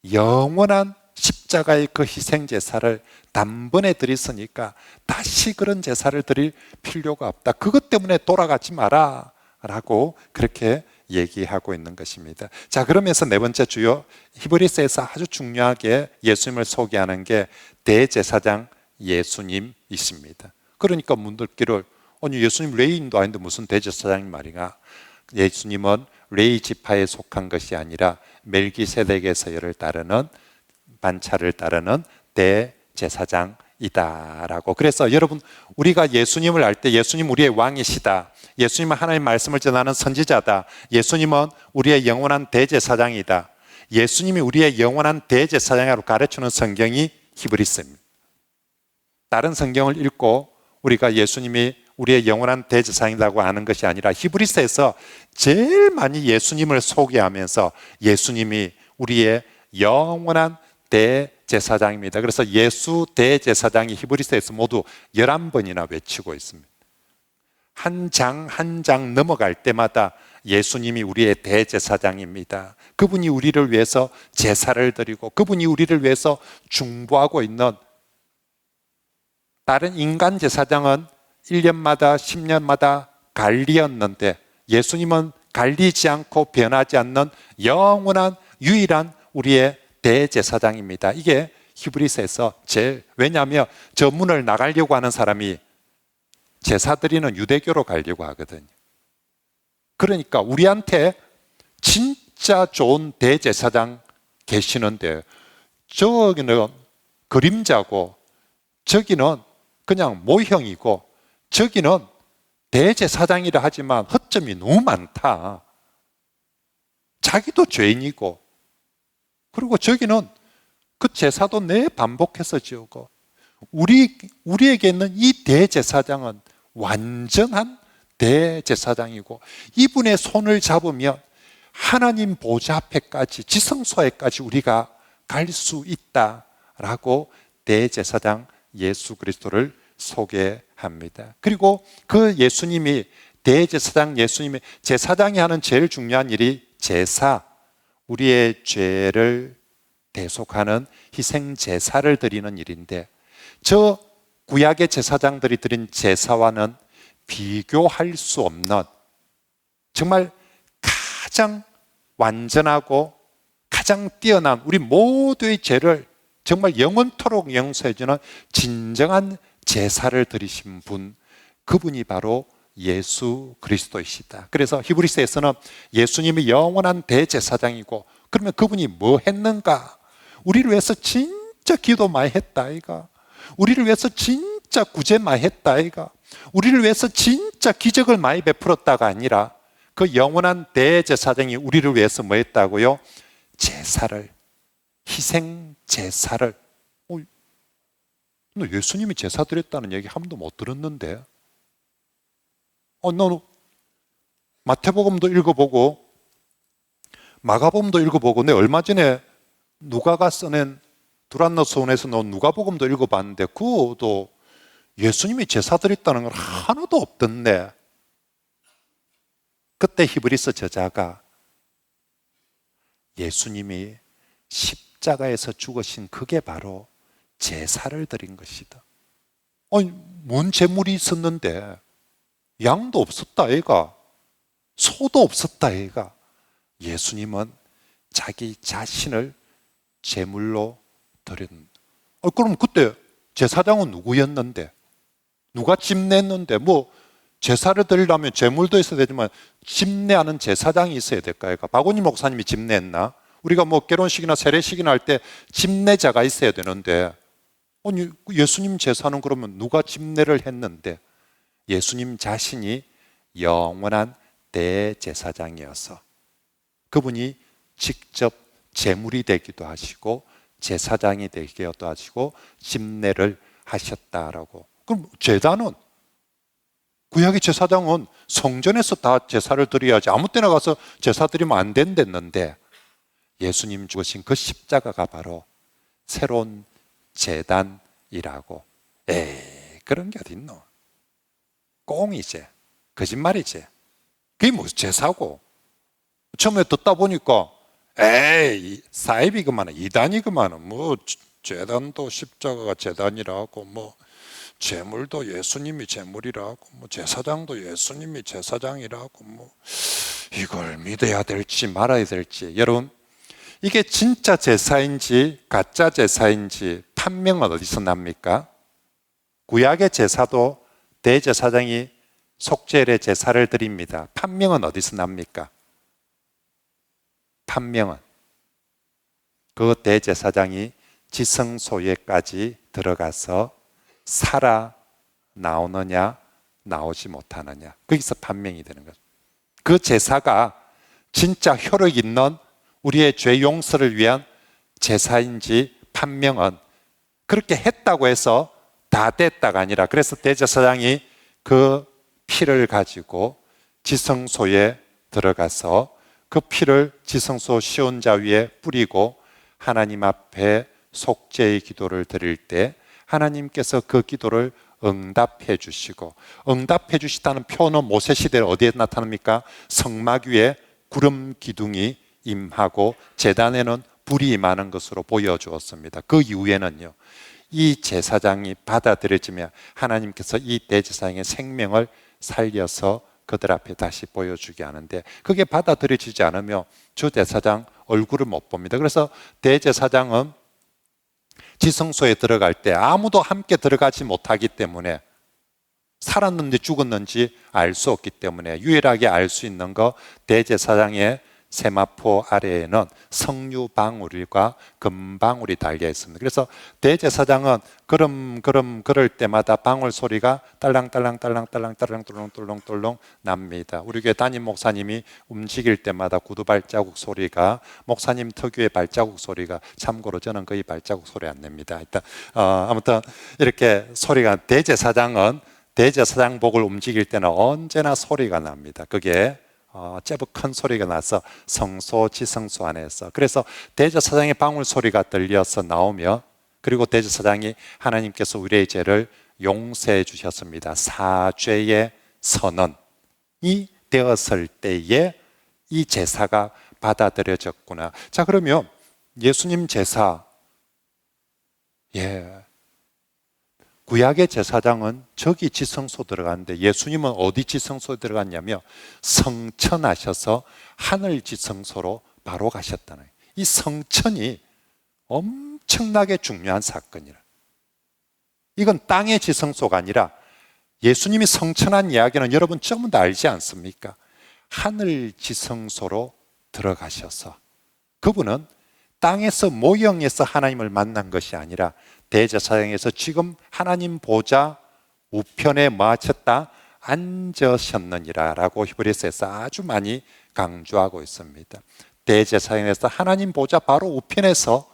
영원한 십자가의 그 희생 제사를 단번에 드렸으니까 다시 그런 제사를 드릴 필요가 없다. 그것 때문에 돌아가지 마라 라고 그렇게 얘기하고 있는 것입니다. 자, 그러면서 네 번째 주요 히브리서에서 아주 중요하게 예수님을 소개하는 게 대제사장 예수님이십니다. 그러니까 문들기를 아니 예수님 레위인도 아닌데 무슨 대제사장이 말이야. 예수님은 레위 지파에 속한 것이 아니라 멜기세덱의 서열을 따르는 반차를 따르는 대제사장이다라고. 그래서 여러분 우리가 예수님을 알 때 예수님 우리의 왕이시다, 예수님은 하나님의 말씀을 전하는 선지자다, 예수님은 우리의 영원한 대제사장이다, 예수님이 우리의 영원한 대제사장이라고 가르치는 성경이 히브리서입니다. 다른 성경을 읽고 우리가 예수님이 우리의 영원한 대제사장이라고 하는 것이 아니라 히브리서에서 제일 많이 예수님을 소개하면서 예수님이 우리의 영원한 대제사장입니다. 그래서 예수 대제사장이 히브리서에서 모두 11번이나 외치고 있습니다. 한 장 한 장 넘어갈 때마다 예수님이 우리의 대제사장입니다. 그분이 우리를 위해서 제사를 드리고 그분이 우리를 위해서 중보하고 있는, 다른 인간 제사장은 1년마다 10년마다 관리였는데 예수님은 관리지 않고 변하지 않는 영원한 유일한 우리의 대제사장입니다. 이게 히브리서에서 제일, 왜냐하면 저 문을 나가려고 하는 사람이 제사 드리는 유대교로 가려고 하거든요. 그러니까 우리한테 진짜 좋은 대제사장 계시는데 저기는 그림자고 저기는 그냥 모형이고 저기는 대제사장이라 하지만 허점이 너무 많다. 자기도 죄인이고 그리고 저기는 그 제사도 내 반복해서 지우고, 우리에게 있는 이 대제사장은 완전한 대제사장이고 이분의 손을 잡으면 하나님 보좌 앞에까지, 지성소에까지 우리가 갈 수 있다라고 대제사장 예수 그리스도를 소개합니다. 그리고 그 예수님이, 대제사장 예수님이, 제사장이 하는 제일 중요한 일이 제사, 우리의 죄를 대속하는 희생 제사를 드리는 일인데 저 구약의 제사장들이 드린 제사와는 비교할 수 없는 정말 가장 완전하고 가장 뛰어난 우리 모두의 죄를 정말 영원토록 용서해주는 진정한 제사를 드리신 분, 그분이 바로 예수 그리스도이시다. 그래서 히브리서에서는 예수님이 영원한 대제사장이고, 그러면 그분이 뭐 했는가? 우리를 위해서 진짜 기도 많이 했다 아이가, 우리를 위해서 진짜 구제 많이 했다 아이가, 우리를 위해서 진짜 기적을 많이 베풀었다가 아니라 그 영원한 대제사장이 우리를 위해서 뭐 했다고요? 제사를, 희생 제사를. 너 예수님이 제사 드렸다는 얘기 한 번도 못 들었는데, 너 마태복음도 읽어보고 마가복음도 읽어보고, 내 얼마 전에 누가가 써낸 두란노서원에서 나온 누가복음도 읽어봤는데 그것도 예수님이 제사 드렸다는 건 하나도 없던데. 그때 히브리서 저자가 예수님이 십자가에서 죽으신 그게 바로 제사를 드린 것이다. 아니, 뭔 제물이 있었는데, 양도 없었다 애가, 소도 없었다 애가. 예수님은 자기 자신을 제물로 드린. 그럼 그때 제사장은 누구였는데, 누가 집냈는데, 뭐 제사를 드리려면 제물도 있어야 되지만 집례하는 제사장이 있어야 될까? 박원희 목사님이 집례했나? 우리가 뭐 결혼식이나 세례식이나 할 때 집례자가 있어야 되는데, 아니 예수님 제사는 그러면 누가 집례를 했는데, 예수님 자신이 영원한 대제사장이어서 그분이 직접 제물이 되기도 하시고 제사장이 되기도 하시고 집례를 하셨다라고. 그럼 제사는, 구약의 제사장은 성전에서 다 제사를 드려야지 아무 때나 가서 제사 드리면 안 된댔는데, 예수님 죽으신 그 십자가가 바로 새로운 제단이라고. 그런 게 어딨노? 꽁이지, 거짓말이지. 그게 뭐 제사고. 처음에 듣다 보니까 에이, 사이비 그만은, 이단이 그만은, 뭐 제단도 십자가가 제단이라고, 뭐 제물도 예수님이 제물이라고, 뭐 제사장도 예수님이 제사장이라고, 뭐 이걸 믿어야 될지 말아야 될지. 여러분, 이게 진짜 제사인지 가짜 제사인지 판명은 어디서 납니까? 구약의 제사도 대제사장이 속죄일에 제사를 드립니다. 판명은 어디서 납니까? 판명은 그 대제사장이 지성소에까지 들어가서 살아 나오느냐 나오지 못하느냐, 거기서 판명이 되는 거죠. 그 제사가 진짜 효력 있는 우리의 죄 용서를 위한 제사인지 판명은 그렇게 했다고 해서 다 됐다가 아니라, 그래서 대제사장이 그 피를 가지고 지성소에 들어가서 그 피를 지성소 시온자 위에 뿌리고 하나님 앞에 속죄의 기도를 드릴 때 하나님께서 그 기도를 응답해 주시고, 응답해 주시다는 표현은 모세 시대에 어디에 나타납니까? 성막 위에 구름 기둥이 임하고 제단에는 불이 임하는 것으로 보여주었습니다. 그 이후에는요, 이 제사장이 받아들여지면 하나님께서 이 대제사장의 생명을 살려서 그들 앞에 다시 보여주게 하는데, 그게 받아들여지지 않으면 주 대사장 얼굴을 못 봅니다. 그래서 대제사장은 지성소에 들어갈 때 아무도 함께 들어가지 못하기 때문에, 살았는지 죽었는지 알 수 없기 때문에 유일하게 알 수 있는 거, 대제사장의 세마포 아래에는 석류방울과 금방울이 달려 있습니다. 그래서 대제사장은 그럴 때마다 방울 소리가 딸랑딸랑 납니다. 우리 교회 담임 목사님이 움직일 때마다 구두 발자국 소리가, 목사님 특유의 발자국 소리가, 참고로 저는 거의 발자국 소리 안 냅니다. 일단 아무튼 이렇게 소리가, 대제사장은 대제사장복을 움직일 때는 언제나 소리가 납니다. 그게 제법 큰 소리가 나서 성소 지성소 안에서, 그래서 대제사장의 방울 소리가 들려서 나오며, 그리고 대제사장이 하나님께서 우리의 죄를 용서해 주셨습니다, 사죄의 선언이 되었을 때에 이 제사가 받아들여졌구나. 자, 그러면 예수님 제사, 구약의 제사장은 저기 지성소 들어갔는데 예수님은 어디 지성소에 들어갔냐면 성천하셔서 하늘 지성소로 바로 가셨다는 거예요. 이 성천이 엄청나게 중요한 사건이라. 이건 땅의 지성소가 아니라, 예수님이 성천한 이야기는 여러분 전부 다 알지 않습니까? 하늘 지성소로 들어가셔서 그분은 땅에서 모형에서 하나님을 만난 것이 아니라 대제사장에서 지금 하나님 보좌 우편에 마쳤다 앉으셨느니라 라고 히브리서에서 아주 많이 강조하고 있습니다. 대제사장에서 하나님 보좌 바로 우편에서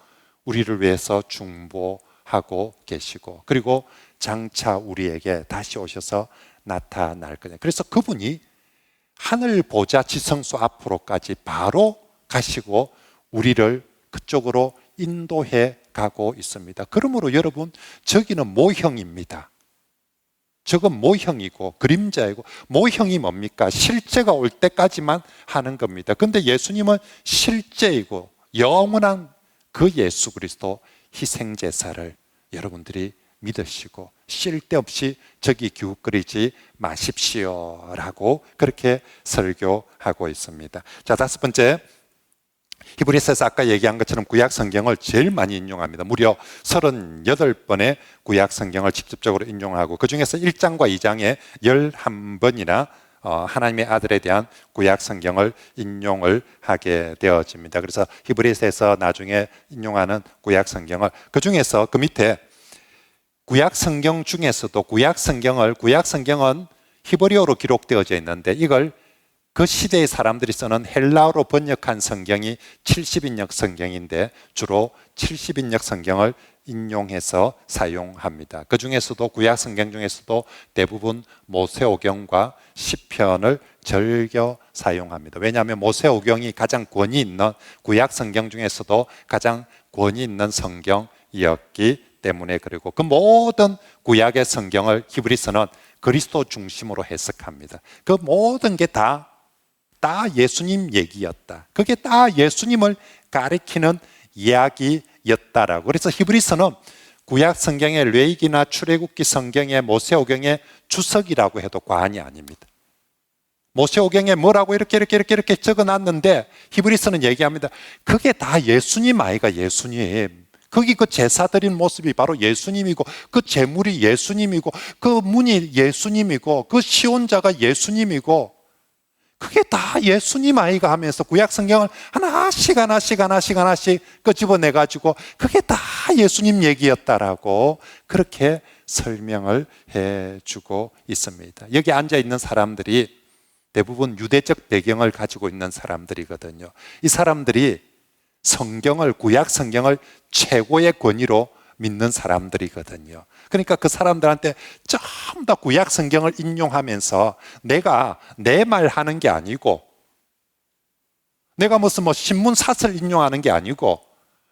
우리를 위해서 중보하고 계시고, 그리고 장차 우리에게 다시 오셔서 나타날 거예요. 그래서 그분이 하늘 보좌 지성소 앞으로까지 바로 가시고 우리를 그쪽으로 인도해 가고 있습니다. 그러므로 여러분, 저기는 모형입니다. 저건 모형이고 그림자이고, 모형이 뭡니까? 실제가 올 때까지만 하는 겁니다. 근데 예수님은 실제이고 영원한 그 예수 그리스도 희생제사를 여러분들이 믿으시고 쉴 데 없이 저기 기웃거리지 마십시오 라고 그렇게 설교하고 있습니다. 자, 다섯 번째, 히브리서에서 아까 얘기한 것처럼 구약 성경을 제일 많이 인용합니다. 무려 38번의 구약 성경을 직접적으로 인용하고, 그 중에서 1장과 2장에 11번이나 하나님의 아들에 대한 구약 성경을 인용을 하게 되어집니다. 그래서 히브리서에서 나중에 인용하는 구약 성경을, 그 중에서 그 밑에 구약 성경 중에서도 구약 성경은 히브리어로 기록되어져 있는데, 이걸 그 시대의 사람들이 쓰는 헬라어로 번역한 성경이 70인역 성경인데 주로 70인역 성경을 인용해서 사용합니다. 그 중에서도 구약 성경 중에서도 대부분 모세오경과 시편을 즐겨 사용합니다. 왜냐하면 모세오경이 가장 권위 있는, 구약 성경 중에서도 가장 권위 있는 성경이었기 때문에, 그리고 그 모든 구약의 성경을 히브리서는 그리스도 중심으로 해석합니다. 그 모든 게 다 다 예수님 얘기였다. 그게 다 예수님을 가리키는 이야기였다라고. 그래서 히브리서는 구약 성경의 레위기나 출애굽기 성경의 모세오경의 주석이라고 해도 과언이 아닙니다. 모세오경에 뭐라고 이렇게 적어놨는데 히브리서는 얘기합니다. 그게 다 예수님 아이가 예수님. 거기 그 제사 드린 모습이 바로 예수님이고 그 제물이 예수님이고 그 문이 예수님이고 그 시온자가 예수님이고 그게 다 예수님 아이가 하면서 구약 성경을 하나씩 끄집어내가지고 그게 다 예수님 얘기였다라고 그렇게 설명을 해주고 있습니다. 여기 앉아있는 사람들이 대부분 유대적 배경을 가지고 있는 사람들이거든요. 이 사람들이 성경을, 구약 성경을 최고의 권위로 믿는 사람들이거든요. 그러니까 그 사람들한테 전부 다 구약 성경을 인용하면서 내가 내 말 하는 게 아니고 내가 무슨 신문사설 인용하는 게 아니고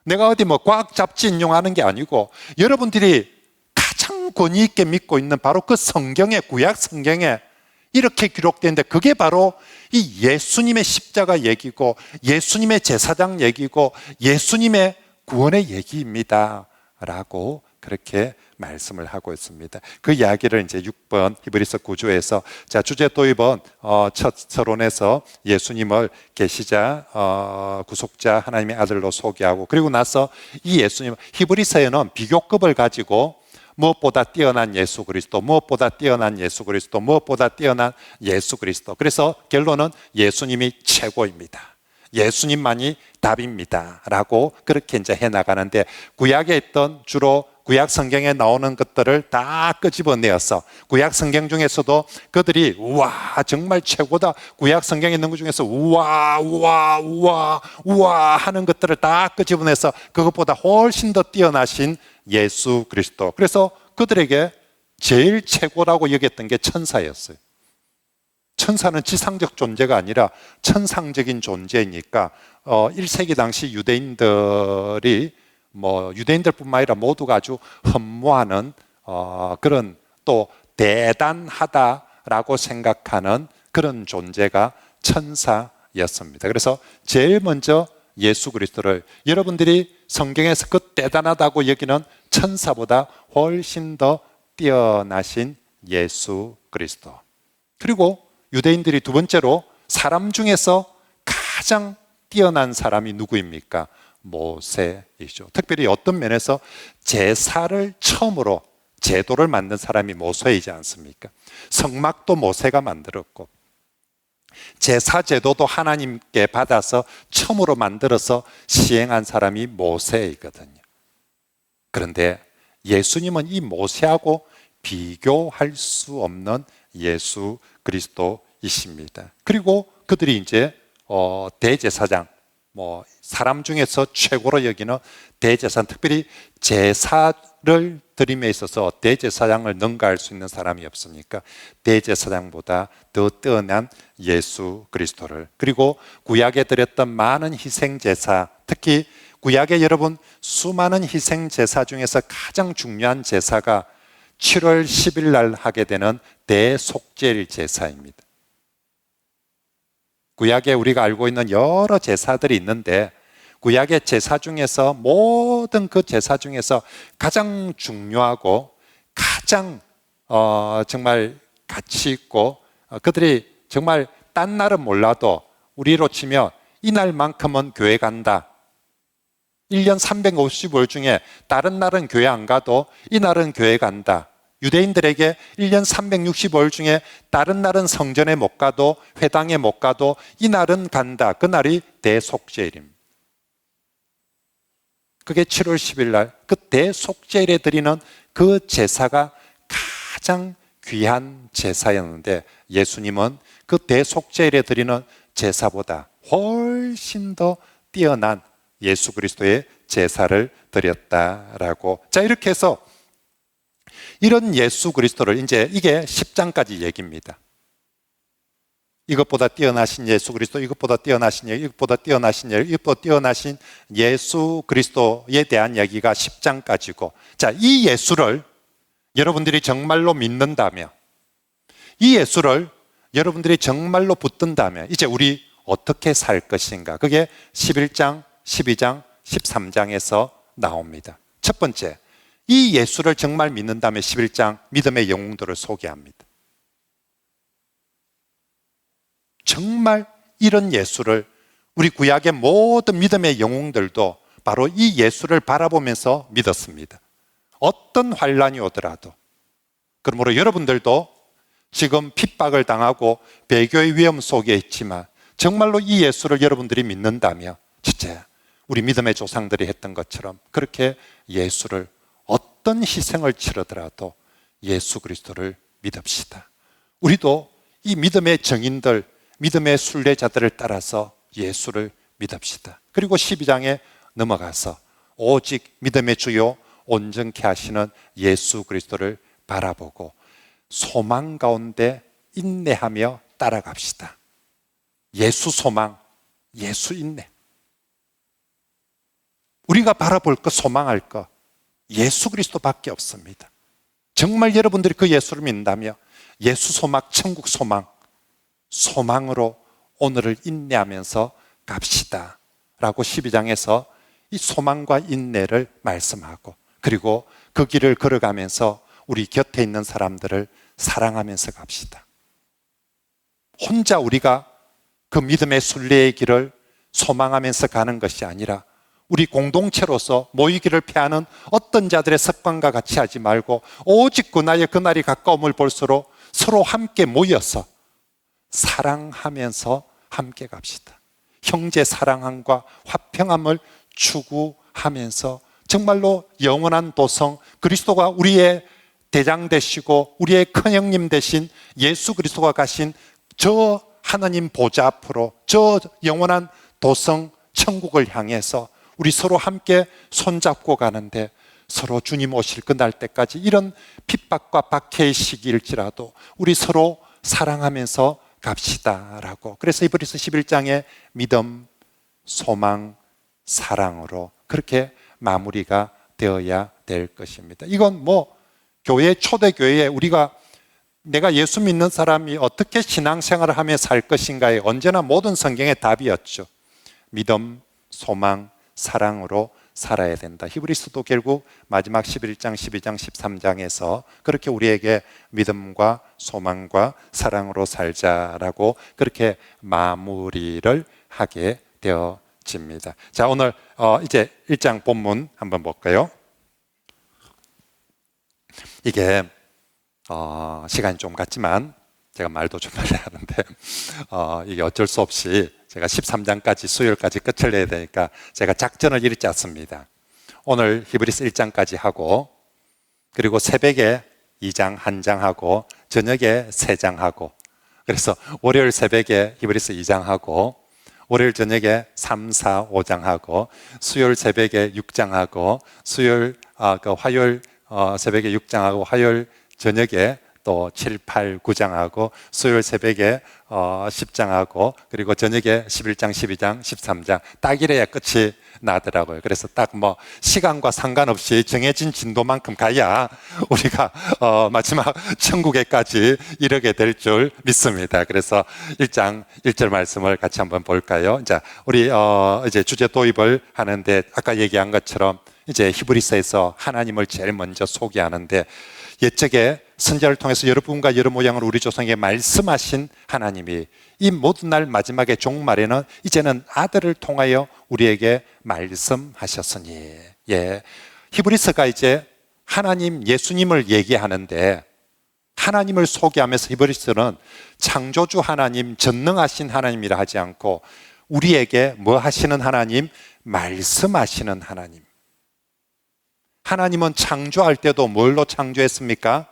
내가 어디 과학 잡지 인용하는 게 아니고 여러분들이 가장 권위 있게 믿고 있는 바로 그 성경의 구약 성경에 이렇게 기록되는데 그게 바로 이 예수님의 십자가 얘기고 예수님의 제사장 얘기고 예수님의 구원의 얘기입니다 라고 그렇게 말씀을 하고 있습니다. 그 이야기를 이제 6번 히브리서 9조에서 자 주제 도입은 첫 서론에서 예수님을 계시자 구속자 하나님의 아들로 소개하고 그리고 나서 이 예수님 히브리서에는 비교급을 가지고 무엇보다 뛰어난 예수 그리스도, 무엇보다 뛰어난 예수 그리스도, 무엇보다 뛰어난 예수 그리스도. 그래서 결론은 예수님이 최고입니다. 예수님만이 답입니다. 라고 그렇게 이제 해나가는데 구약에 있던 주로 구약 성경에 나오는 것들을 다 끄집어내어서 구약 성경 중에서도 그들이 우와 정말 최고다. 구약 성경에 있는 것 중에서 우와 하는 것들을 다 끄집어내서 그것보다 훨씬 더 뛰어나신 예수 그리스도. 그래서 그들에게 제일 최고라고 여겼던 게 천사였어요. 천사는 지상적 존재가 아니라 천상적인 존재이니까 1세기 당시 유대인들이 유대인들뿐만 아니라 모두가 아주 흠모하는 그런 또 대단하다라고 생각하는 그런 존재가 천사였습니다. 그래서 제일 먼저 예수 그리스도를 여러분들이 성경에서 그 대단하다고 여기는 천사보다 훨씬 더 뛰어나신 예수 그리스도. 그리고 유대인들이 두 번째로 사람 중에서 가장 뛰어난 사람이 누구입니까? 모세이죠. 특별히 어떤 면에서 제사를 처음으로 제도를 만든 사람이 모세이지 않습니까? 성막도 모세가 만들었고 제사 제도도 하나님께 받아서 처음으로 만들어서 시행한 사람이 모세이거든요. 그런데 예수님은 이 모세하고 비교할 수 없는 예수 그리스도이십니다. 그리고 그들이 이제 대제사장, 사람 중에서 최고로 여기는 대제사장, 특별히 제사를 드림에 있어서 대제사장을 능가할 수 있는 사람이 없으니까 대제사장보다 더 뛰어난 예수 그리스도를, 그리고 구약에 드렸던 많은 희생제사, 특히 구약에 여러분 수많은 희생제사 중에서 가장 중요한 제사가 7월 10일 날 하게 되는 대속죄일 제사입니다. 구약에 우리가 알고 있는 여러 제사들이 있는데 구약의 제사 중에서 모든 그 제사 중에서 가장 중요하고 가장 정말 가치 있고 그들이 정말 딴 날은 몰라도 우리로 치면 이날만큼은 교회 간다. 1년 355일 중에 다른 날은 교회 안 가도 이날은 교회 간다. 유대인들에게 1년 365일 중에 다른 날은 성전에 못 가도 회당에 못 가도 이날은 간다. 그날이 대속죄일입니다. 그게 7월 10일 날 그 대속죄일에 드리는 그 제사가 가장 귀한 제사였는데 예수님은 그 대속죄일에 드리는 제사보다 훨씬 더 뛰어난 예수 그리스도의 제사를 드렸다라고. 자, 이렇게 해서 이런 예수 그리스도를 이제 이게 10장까지 얘기입니다. 이것보다 뛰어나신 예수 그리스도, 이것보다 뛰어나신 예수, 이것보다 뛰어나신 예수, 이것보다 뛰어나신 예수 그리스도에 대한 얘기가 10장까지고, 자, 이 예수를 여러분들이 정말로 믿는다면 이 예수를 여러분들이 정말로 붙든다면 이제 우리 어떻게 살 것인가? 그게 11장, 12장, 13장에서 나옵니다. 첫 번째, 이 예수를 정말 믿는다면 11장 믿음의 영웅들을 소개합니다. 정말 이런 예수를 우리 구약의 모든 믿음의 영웅들도 바로 이 예수를 바라보면서 믿었습니다. 어떤 환란이 오더라도. 그러므로 여러분들도 지금 핍박을 당하고 배교의 위험 속에 있지만 정말로 이 예수를 여러분들이 믿는다면 첫째, 우리 믿음의 조상들이 했던 것처럼 그렇게 예수를 어떤 희생을 치르더라도 예수 그리스도를 믿읍시다. 우리도 이 믿음의 정인들, 믿음의 순례자들을 따라서 예수를 믿읍시다. 그리고 12장에 넘어가서 오직 믿음의 주요 온전케 하시는 예수 그리스도를 바라보고 소망 가운데 인내하며 따라갑시다. 예수 소망, 예수 인내. 우리가 바라볼 것, 소망할 것 예수 그리스도밖에 없습니다. 정말 여러분들이 그 예수를 믿는다면 예수 소망, 천국 소망, 소망으로 오늘을 인내하면서 갑시다 라고 12장에서 이 소망과 인내를 말씀하고, 그리고 그 길을 걸어가면서 우리 곁에 있는 사람들을 사랑하면서 갑시다. 혼자 우리가 그 믿음의 순례의 길을 소망하면서 가는 것이 아니라 우리 공동체로서 모이기를 피하는 어떤 자들의 습관과 같이 하지 말고 오직 그날이 가까움을 볼수록 서로 함께 모여서 사랑하면서 함께 갑시다. 형제 사랑함과 화평함을 추구하면서 정말로 영원한 도성 그리스도가 우리의 대장 되시고 우리의 큰형님 되신 예수 그리스도가 가신 저 하나님 보좌 앞으로 저 영원한 도성 천국을 향해서 우리 서로 함께 손잡고 가는데, 서로 주님 오실 그날 때까지 이런 핍박과 박해의 시기일지라도 우리 서로 사랑하면서 갑시다라고. 그래서 히브리서 11장의 믿음, 소망, 사랑으로 그렇게 마무리가 되어야 될 것입니다. 이건 교회, 초대교회에 내가 예수 믿는 사람이 어떻게 신앙생활을 하며 살 것인가에 언제나 모든 성경의 답이었죠. 믿음, 소망, 사랑으로 살아야 된다. 히브리서도 결국 마지막 11장, 12장, 13장에서 그렇게 우리에게 믿음과 소망과 사랑으로 살자라고 그렇게 마무리를 하게 되어집니다. 자, 오늘 이제 1장 본문 한번 볼까요? 이게 시간이 좀 갔지만 제가 말도 좀 많이 하는데 이게 어쩔 수 없이 제가 13장까지 수요일까지 끝을 내야 되니까 제가 작전을 이리 짰습니다. 오늘 히브리서 1장까지 하고, 그리고 새벽에 2장 1장 하고 저녁에 3장 하고, 그래서 월요일 새벽에 히브리서 2장 하고 월요일 저녁에 3, 4, 5장 하고 수요일 새벽에 6장 하고 화요일 새벽에 6장 하고 화요일 저녁에 또 7, 8, 9장 하고 수요일 새벽에 10장 하고 그리고 저녁에 11장, 12장, 13장 딱 이래야 끝이 나더라고요. 그래서 딱 시간과 상관없이 정해진 진도만큼 가야 우리가 마지막 천국에까지 이르게 될 줄 믿습니다. 그래서 1장 1절 말씀을 같이 한번 볼까요? 자, 우리 이제 주제 도입을 하는데 아까 얘기한 것처럼 이제 히브리서에서 하나님을 제일 먼저 소개하는데, 옛적에 선지자를 통해서 여러분과 여러 모양으로 우리 조상에게 말씀하신 하나님이 이 모든 날 마지막에 종말에는 이제는 아들을 통하여 우리에게 말씀하셨으니, 히브리서가 이제 하나님 예수님을 얘기하는데, 하나님을 소개하면서 히브리서는 창조주 하나님, 전능하신 하나님이라 하지 않고 우리에게 뭐 하시는 하나님? 말씀하시는 하나님. 하나님은 창조할 때도 뭘로 창조했습니까?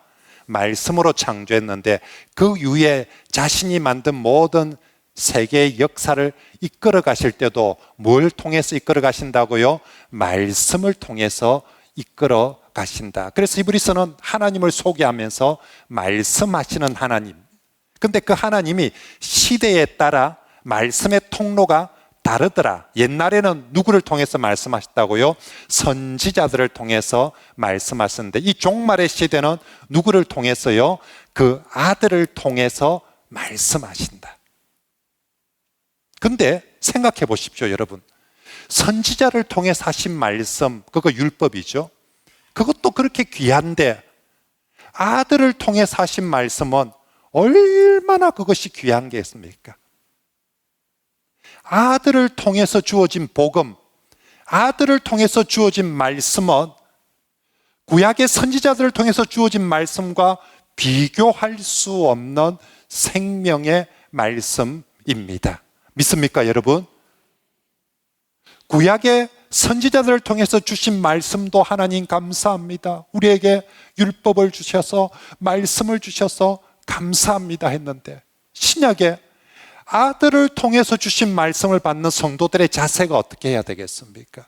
말씀으로 창조했는데 그 위에 자신이 만든 모든 세계의 역사를 이끌어 가실 때도 뭘 통해서 이끌어 가신다고요? 말씀을 통해서 이끌어 가신다. 그래서 히브리서는 하나님을 소개하면서 말씀하시는 하나님. 근데 그 하나님이 시대에 따라 말씀의 통로가 다르더라. 옛날에는 누구를 통해서 말씀하셨다고요? 선지자들을 통해서 말씀하셨는데 이 종말의 시대는 누구를 통해서요? 그 아들을 통해서 말씀하신다. 근데 생각해 보십시오, 여러분. 선지자를 통해서 하신 말씀, 그거 율법이죠. 그것도 그렇게 귀한데 아들을 통해서 하신 말씀은 얼마나 그것이 귀한 게 있습니까? 아들을 통해서 주어진 복음, 아들을 통해서 주어진 말씀은 구약의 선지자들을 통해서 주어진 말씀과 비교할 수 없는 생명의 말씀입니다. 믿습니까, 여러분? 구약의 선지자들을 통해서 주신 말씀도 하나님 감사합니다. 우리에게 율법을 주셔서 말씀을 주셔서 감사합니다 했는데 신약에 아들을 통해서 주신 말씀을 받는 성도들의 자세가 어떻게 해야 되겠습니까?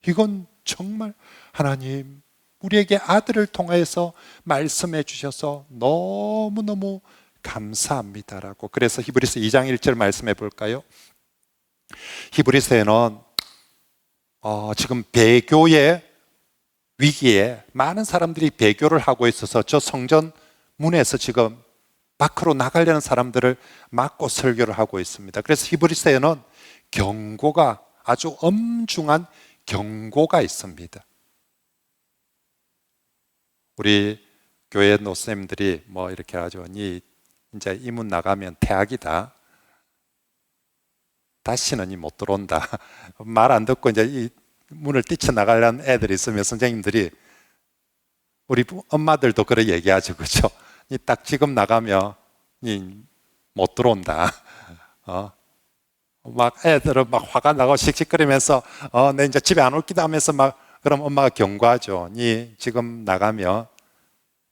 이건 정말 하나님 우리에게 아들을 통해서 말씀해 주셔서 너무너무 감사합니다라고. 그래서 히브리서 2장 1절 말씀해 볼까요? 히브리서에는 지금 배교의 위기에 많은 사람들이 배교를 하고 있어서 저 성전 문에서 지금 밖으로 나가려는 사람들을 막고 설교를 하고 있습니다. 그래서 히브리서에는 경고가, 아주 엄중한 경고가 있습니다. 우리 교회 노선생님들이 뭐 이렇게 하죠. 이제 이 문 나가면 퇴학이다. 다시는 못 들어온다. 말 안 듣고 이제 이 문을 뛰쳐나가려는 애들이 있으면 선생님들이, 우리 엄마들도 그래 얘기하죠. 그죠? 딱 지금 나가면 못 들어온다. 막 애들은 막 화가 나고 씩씩거리면서 내 이제 집에 안 올 기다 하면서 막, 그럼 엄마가 경고하죠. 니 지금 나가면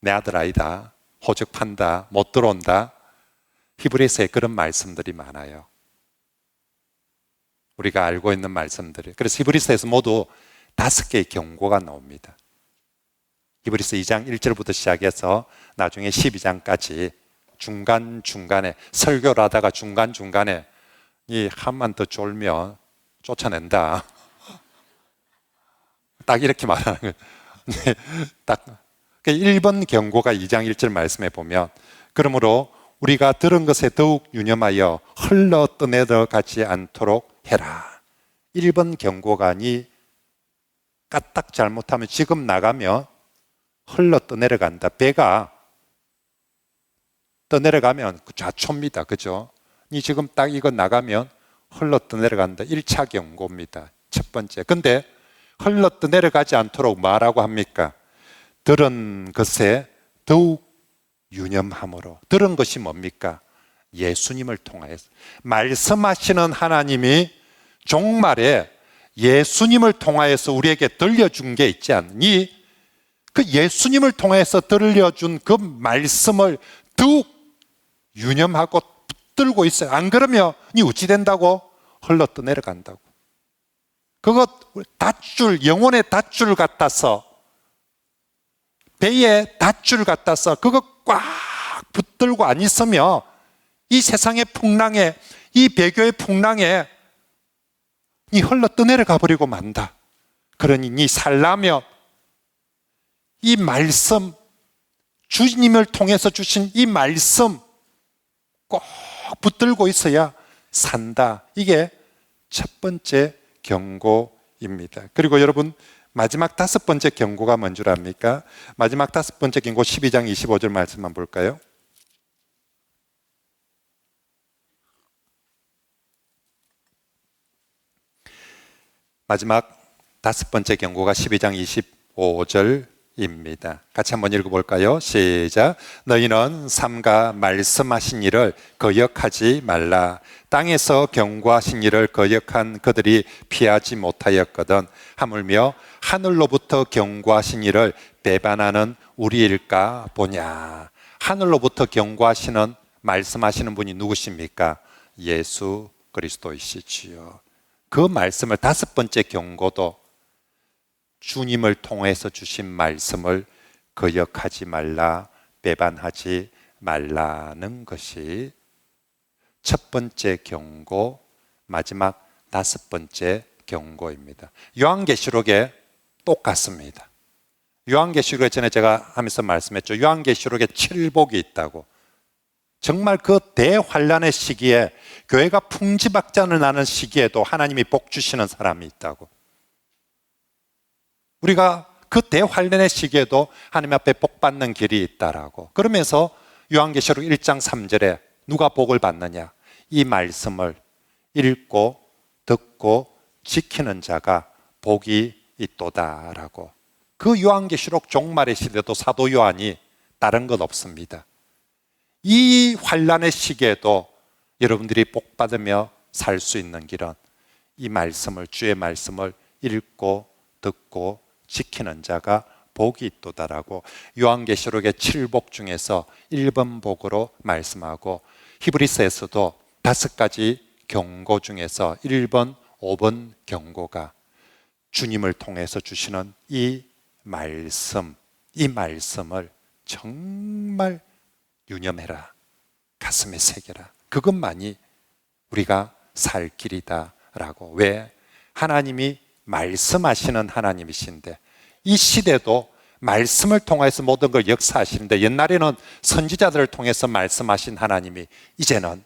내 아들 아이다. 호적 판다. 못 들어온다. 히브리서에 그런 말씀들이 많아요. 우리가 알고 있는 말씀들이. 그래서 히브리서에서 모두 5개의 경고가 나옵니다. 히브리서 2장 1절부터 시작해서 나중에 12장까지 중간중간에 설교를 하다가 중간중간에 이 한만 더 졸면 쫓아낸다. 딱 이렇게 말하는 거예요. 딱 1번 경고가 2장 1절 말씀에 보면, 그러므로 우리가 들은 것에 더욱 유념하여 흘러 떠내려가지 않도록 해라. 1번 경고가 까딱 잘못하면 지금 나가면 흘러 떠내려간다. 배가 떠내려가면 좌초입니다. 그죠? 지금 딱 이거 나가면 흘러 떠내려간다. 1차 경고입니다. 첫 번째. 근데 흘러 떠내려가지 않도록 뭐라고 합니까? 들은 것에 더욱 유념함으로. 들은 것이 뭡니까? 예수님을 통하여서. 말씀하시는 하나님이 종말에 예수님을 통하여서 우리에게 들려준 게 있지 않니? 그 예수님을 통해서 들려준 그 말씀을 더욱 유념하고 붙들고 있어요. 안 그러면 어찌 된다고? 흘러 떠내려간다고. 그것 닷줄, 영혼의 닷줄 같아서, 배의 닷줄 같아서 그거 꽉 붙들고 안 있으면 이 세상의 풍랑에, 이 배교의 풍랑에 흘러 떠내려가 버리고 만다. 그러니 살라면 이 말씀, 주님을 통해서 주신 이 말씀 꼭 붙들고 있어야 산다. 이게 첫 번째 경고입니다. 그리고 여러분, 마지막 5번째 경고가 뭔 줄 압니까? 마지막 5번째 경고 12장 25절 말씀만 볼까요? 마지막 5번째 경고가 12장 25절입니다. 같이 한번 읽어볼까요? 시작. 너희는 삼가 말씀하신 일을 거역하지 말라. 땅에서 경고하신 일을 거역한 그들이 피하지 못하였거든. 하물며 하늘로부터 경고하신 일을 배반하는 우리일까 보냐. 하늘로부터 경고하시는, 말씀하시는 분이 누구십니까? 예수 그리스도이시지요. 그 말씀을 5번째 경고도 주님을 통해서 주신 말씀을 거역하지 말라, 배반하지 말라는 것이 첫 번째 경고, 마지막 5번째 경고입니다. 요한계시록에 똑같습니다. 요한계시록에 전에 제가 하면서 말씀했죠. 요한계시록에 7복이 있다고. 정말 그 대환란의 시기에, 교회가 풍지박산을 나는 시기에도 하나님이 복 주시는 사람이 있다고. 우리가 그 대환란의 시기에도 하나님 앞에 복 받는 길이 있다라고. 그러면서 요한계시록 1장 3절에 누가 복을 받느냐? 이 말씀을 읽고 듣고 지키는 자가 복이 있도다라고. 그 요한계시록 종말의 시대도 사도 요한이 다른 것 없습니다. 이 환란의 시기에도 여러분들이 복 받으며 살 수 있는 길은 이 말씀을, 주의 말씀을 읽고 듣고 지키는 자가 복이 있도다라고 요한계시록의 7복 중에서 1번 복으로 말씀하고, 히브리서에서도 5가지 경고 중에서 1번, 5번 경고가 주님을 통해서 주시는 이 말씀, 이 말씀을 정말 유념해라, 가슴에 새겨라. 그것만이 우리가 살 길이다라고. 왜? 하나님이 말씀하시는 하나님이신데, 이 시대도 말씀을 통해서 모든 걸 역사하시는데, 옛날에는 선지자들을 통해서 말씀하신 하나님이 이제는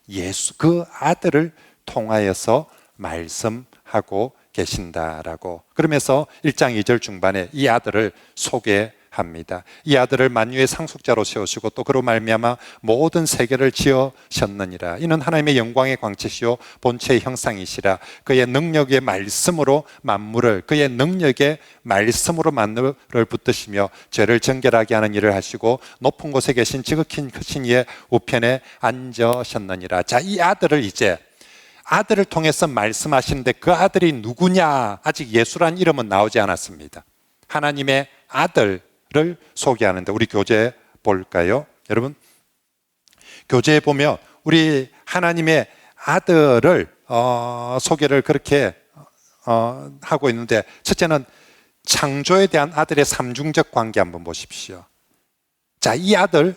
예수, 그 아들을 통하여서 말씀하고 계신다라고. 그러면서 1장 2절 중반에 이 아들을 소개합니다. 이 아들을 만유의 상속자로 세우시고 또 그로 말미암아 모든 세계를 지으셨느니라. 이는 하나님의 영광의 광채시요 본체의 형상이시라. 그의 능력의 말씀으로 만물을, 그의 능력의 말씀으로 만물을 붙드시며 죄를 정결하게 하는 일을 하시고 높은 곳에 계신 지극히 크신 이의 우편에 앉으셨느니라. 자, 이 아들을 이제 아들을 통해서 말씀하시는데, 그 아들이 누구냐? 아직 예수란 이름은 나오지 않았습니다. 하나님의 아들을 소개하는데, 우리 교재 볼까요? 여러분, 교재에 보면 우리 하나님의 아들을 소개를 그렇게 하고 있는데, 첫째는 창조에 대한 아들의 삼중적 관계 한번 보십시오. 자, 이 아들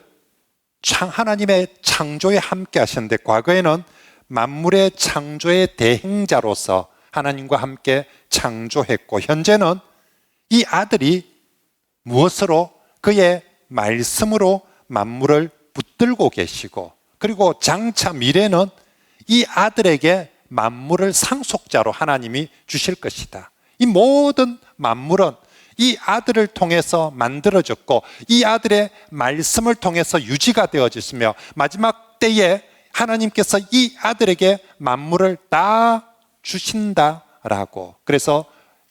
하나님의 창조에 함께 하셨는데, 과거에는 만물의 창조의 대행자로서 하나님과 함께 창조했고, 현재는 이 아들이 무엇으로? 그의 말씀으로 만물을 붙들고 계시고, 그리고 장차 미래는 이 아들에게 만물을 상속자로 하나님이 주실 것이다. 이 모든 만물은 이 아들을 통해서 만들어졌고, 이 아들의 말씀을 통해서 유지가 되어졌으며, 마지막 때에 하나님께서 이 아들에게 만물을 다 주신다라고. 그래서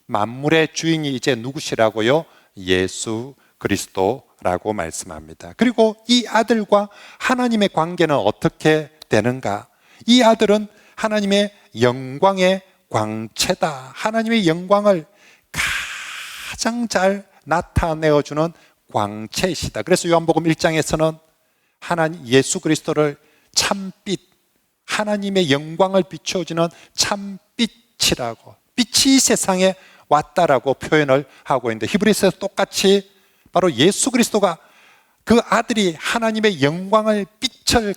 만물의 주인이 이제 누구시라고요? 예수 그리스도라고 말씀합니다. 그리고 이 아들과 하나님의 관계는 어떻게 되는가? 이 아들은 하나님의 영광의 광채다. 하나님의 영광을 가장 잘 나타내어주는 광채이시다. 그래서 요한복음 1장에서는 하나님 예수 그리스도를 참빛, 하나님의 영광을 비춰주는 참빛이라고, 빛이 세상에 왔다라고 표현을 하고 있는데, 히브리서에서 똑같이 바로 예수 그리스도가, 그 아들이 하나님의 영광을, 빛을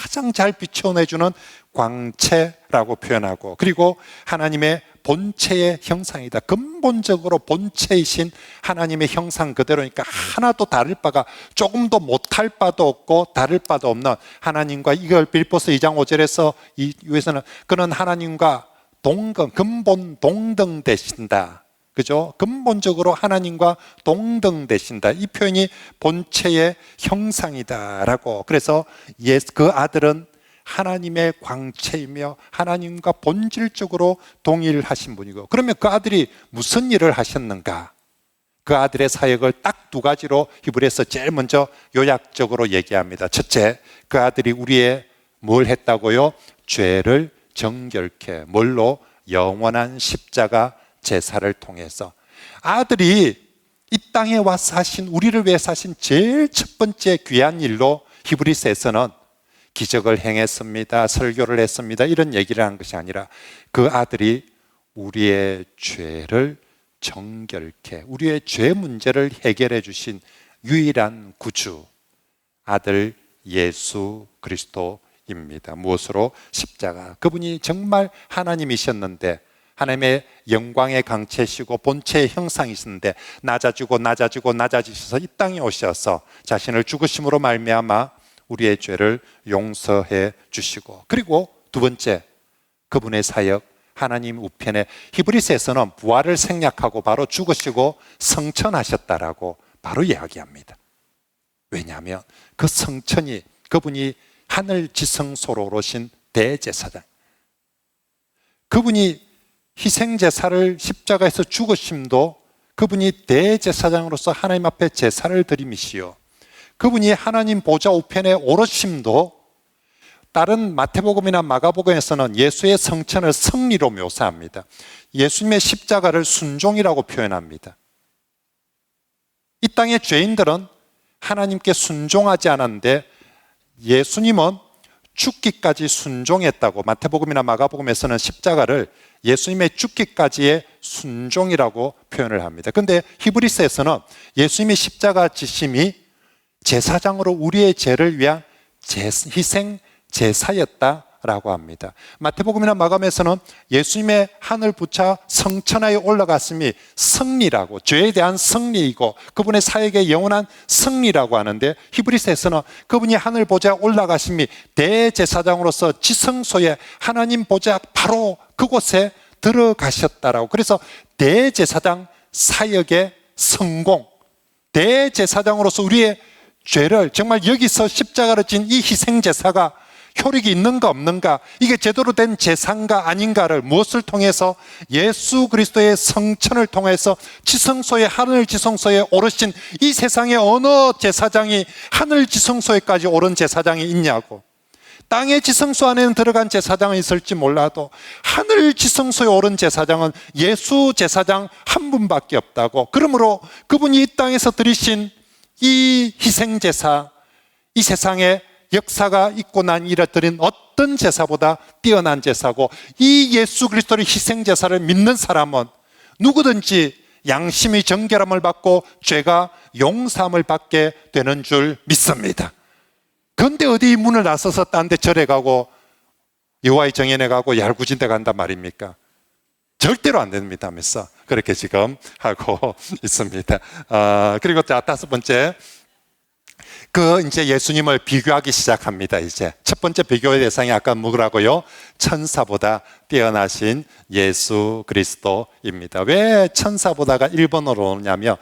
가장 잘 비춰내주는 광채라고 표현하고, 그리고 하나님의 본체의 형상이다. 근본적으로 본체이신 하나님의 형상 그대로니까 하나도 다를 바가, 조금도 못할 바도 없고 다를 바도 없는 하나님과, 이걸 빌보스 2장 5절에서 이 위에서는 그는 하나님과 근본 동등 되신다. 그죠? 근본적으로 하나님과 동등 되신다. 이 표현이 본체의 형상이다라고. 그래서 그 아들은 하나님의 광채이며 하나님과 본질적으로 동일하신 분이고, 그러면 그 아들이 무슨 일을 하셨는가? 그 아들의 사역을 딱 2가지로 히브리서 제일 먼저 요약적으로 얘기합니다. 첫째, 그 아들이 우리의 뭘 했다고요? 죄를 정결케. 뭘로? 영원한 십자가 제사를 통해서. 아들이 이 땅에 와서 하신, 우리를 위해서 하신 제일 첫 번째 귀한 일로 히브리서에서는 기적을 행했습니다, 설교를 했습니다, 이런 얘기를 한 것이 아니라, 그 아들이 우리의 죄를 정결케, 우리의 죄 문제를 해결해 주신 유일한 구주, 아들 예수 그리스도입니다. 무엇으로? 십자가. 그분이 정말 하나님이셨는데, 하나님의 영광의 강체시고 본체의 형상이셨는데, 낮아지셔서 이 땅에 오셔서 자신을 죽으심으로 말미암아 우리의 죄를 용서해 주시고, 그리고 두 번째, 그분의 사역, 하나님 우편에 히브리서에서는 부활을 생략하고 바로 죽으시고 성천하셨다라고 바로 이야기합니다. 왜냐하면 그 성천이 그분이 하늘 지성소로 오르신 대제사장, 그분이 희생제사를 십자가에서 죽으심도 그분이 대제사장으로서 하나님 앞에 제사를 드림이시요, 그분이 하나님 보좌 우편에 오르심도 다른 마태복음이나 마가복음에서는 예수의 성천을 승리로 묘사합니다. 예수님의 십자가를 순종이라고 표현합니다. 이 땅의 죄인들은 하나님께 순종하지 않았는데 예수님은 죽기까지 순종했다고, 마태복음이나 마가복음에서는 십자가를 예수님의 죽기까지의 순종이라고 표현을 합니다. 그런데 히브리서에서는 예수님의 십자가 지심이 제사장으로 우리의 죄를 위한 희생 제사였다라고 합니다. 마태복음이나 마가복음에서는 예수님의 하늘 부차 성천하에 올라갔음이 승리라고, 죄에 대한 승리이고 그분의 사역의 영원한 승리라고 하는데, 히브리서에서는 그분이 하늘 보좌에 올라가심이 대제사장으로서 지성소에 하나님 보좌 바로 그곳에 들어가셨다라고. 그래서 대제사장 사역의 성공, 대제사장으로서 우리의 죄를 정말 여기서 십자가를 진 이 희생제사가 효력이 있는가 없는가, 이게 제대로 된 제사인가 아닌가를 무엇을 통해서, 예수 그리스도의 성천을 통해서 지성소에, 하늘 지성소에 오르신 이 세상에 어느 제사장이 하늘 지성소에까지 오른 제사장이 있냐고. 땅의 지성소 안에는 들어간 제사장은 있을지 몰라도 하늘 지성소에 오른 제사장은 예수 제사장 한 분밖에 없다고. 그러므로 그분이 이 땅에서 드리신 이 희생제사, 이 세상에 역사가 있고 난 이래 드린 어떤 제사보다 뛰어난 제사고, 이 예수 그리스도의 희생제사를 믿는 사람은 누구든지 양심의 정결함을 받고 죄가 용서함을 받게 되는 줄 믿습니다. 그런데 어디 문을 나서서 딴 데 절에 가고 여호와의 정연에 가고 얄궂은 데 간단 말입니까? 절대로 안 됩니다 하면서 그렇게 지금 하고 있습니다. 그리고 다섯 번째, 이제 예수님을 비교하기 시작합니다. 이제 첫 번째 비교의 대상이 아까 뭐라고요? 천사보다 뛰어나신 예수 그리스도입니다. 왜 천사보다가 1번으로 오냐면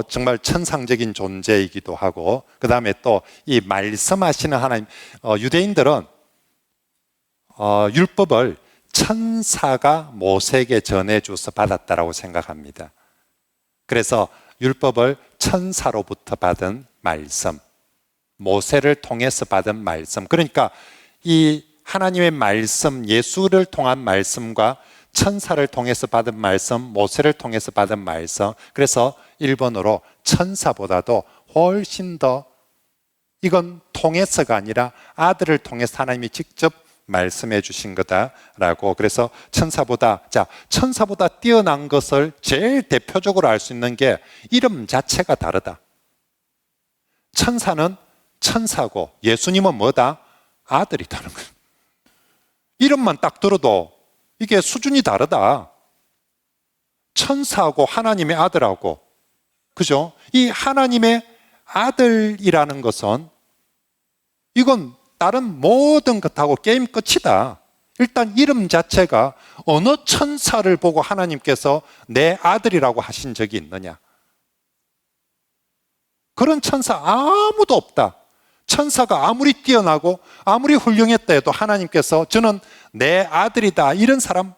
정말 천상적인 존재이기도 하고, 그 다음에 또 이 말씀하시는 하나님, 유대인들은 율법을 천사가 모세에게 전해줘서 받았다라고 생각합니다. 그래서 율법을 천사로부터 받은 말씀, 모세를 통해서 받은 말씀, 그러니까 이 하나님의 말씀, 예수를 통한 말씀과 천사를 통해서 받은 말씀, 모세를 통해서 받은 말씀, 그래서 1번으로 천사보다도 훨씬 더, 이건 통해서가 아니라 아들을 통해서 하나님이 직접 말씀해 주신 거다라고. 그래서 천사보다 뛰어난 것을 제일 대표적으로 알 수 있는 게 이름 자체가 다르다. 천사는 천사고 예수님은 뭐다? 아들이다는 거예요. 이름만 딱 들어도 이게 수준이 다르다. 천사하고 하나님의 아들하고, 그죠? 이 하나님의 아들이라는 것은 이건 다른 모든 것하고 게임 끝이다. 일단 이름 자체가, 어느 천사를 보고 하나님께서 내 아들이라고 하신 적이 있느냐? 그런 천사 아무도 없다. 천사가 아무리 뛰어나고 아무리 훌륭했다 해도 하나님께서 저는 내 아들이다, 이런 사람,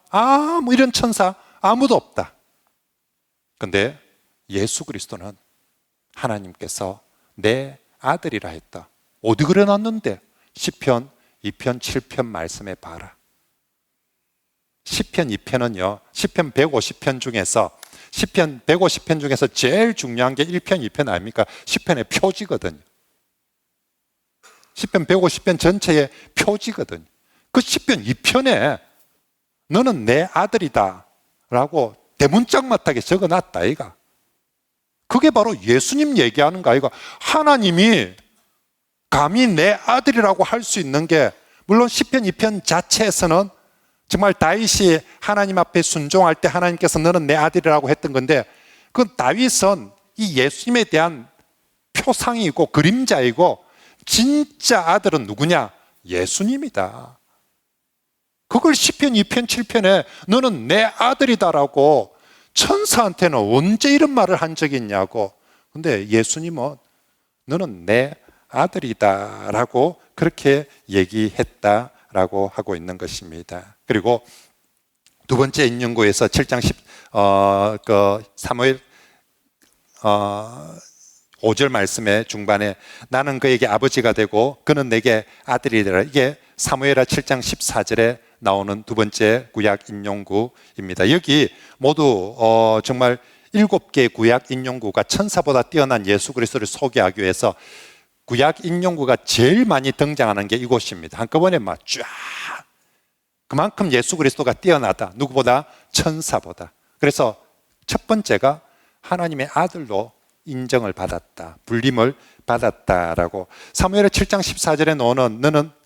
이런 천사 아무도 없다. 근데 예수 그리스도는 하나님께서 내 아들이라 했다. 어디 그려놨는데? 시편 2편 7편 말씀에 봐라. 시편 2편은요, 시편 150편 중에서, 시편 150편 중에서 제일 중요한 게 1편 2편 아닙니까? 시편의 표지거든요. 시편 150편 전체의 표지거든요. 그 시편 2편에 너는 내 아들이다 라고 대문짝맞하게 적어놨다 이가. 그게 바로 예수님 얘기하는 거 아이가. 하나님이 감히 내 아들이라고 할 수 있는 게, 물론 시편 2편 자체에서는 정말 다윗이 하나님 앞에 순종할 때 하나님께서 너는 내 아들이라고 했던 건데, 그 다윗은 이 예수님에 대한 표상이고 그림자이고 진짜 아들은 누구냐? 예수님이다. 그걸 시편 2편 7편에 너는 내 아들이다라고 천사한테는 언제 이런 말을 한 적이 있냐고. 근데 예수님은 너는 내 아들이다라고 그렇게 얘기했다라고 하고 있는 것입니다. 그리고 두 번째 인용구에서 7장 3월 5절 말씀의 중반에 나는 그에게 아버지가 되고 그는 내게 아들이 되라. 이게 사무엘하 7장 14절에 나오는 두 번째 구약 인용구입니다. 여기 모두 정말 7개의 구약 인용구가 천사보다 뛰어난 예수 그리스도를 소개하기 위해서 구약 인용구가 제일 많이 등장하는 게 이곳입니다. 한꺼번에 막 쫙. 그만큼 예수 그리스도가 뛰어나다. 누구보다? 천사보다. 그래서 첫 번째가 하나님의 아들로 인정을 받았다. 불림을 받았다라고. 사무엘하 7장 14절에 나오는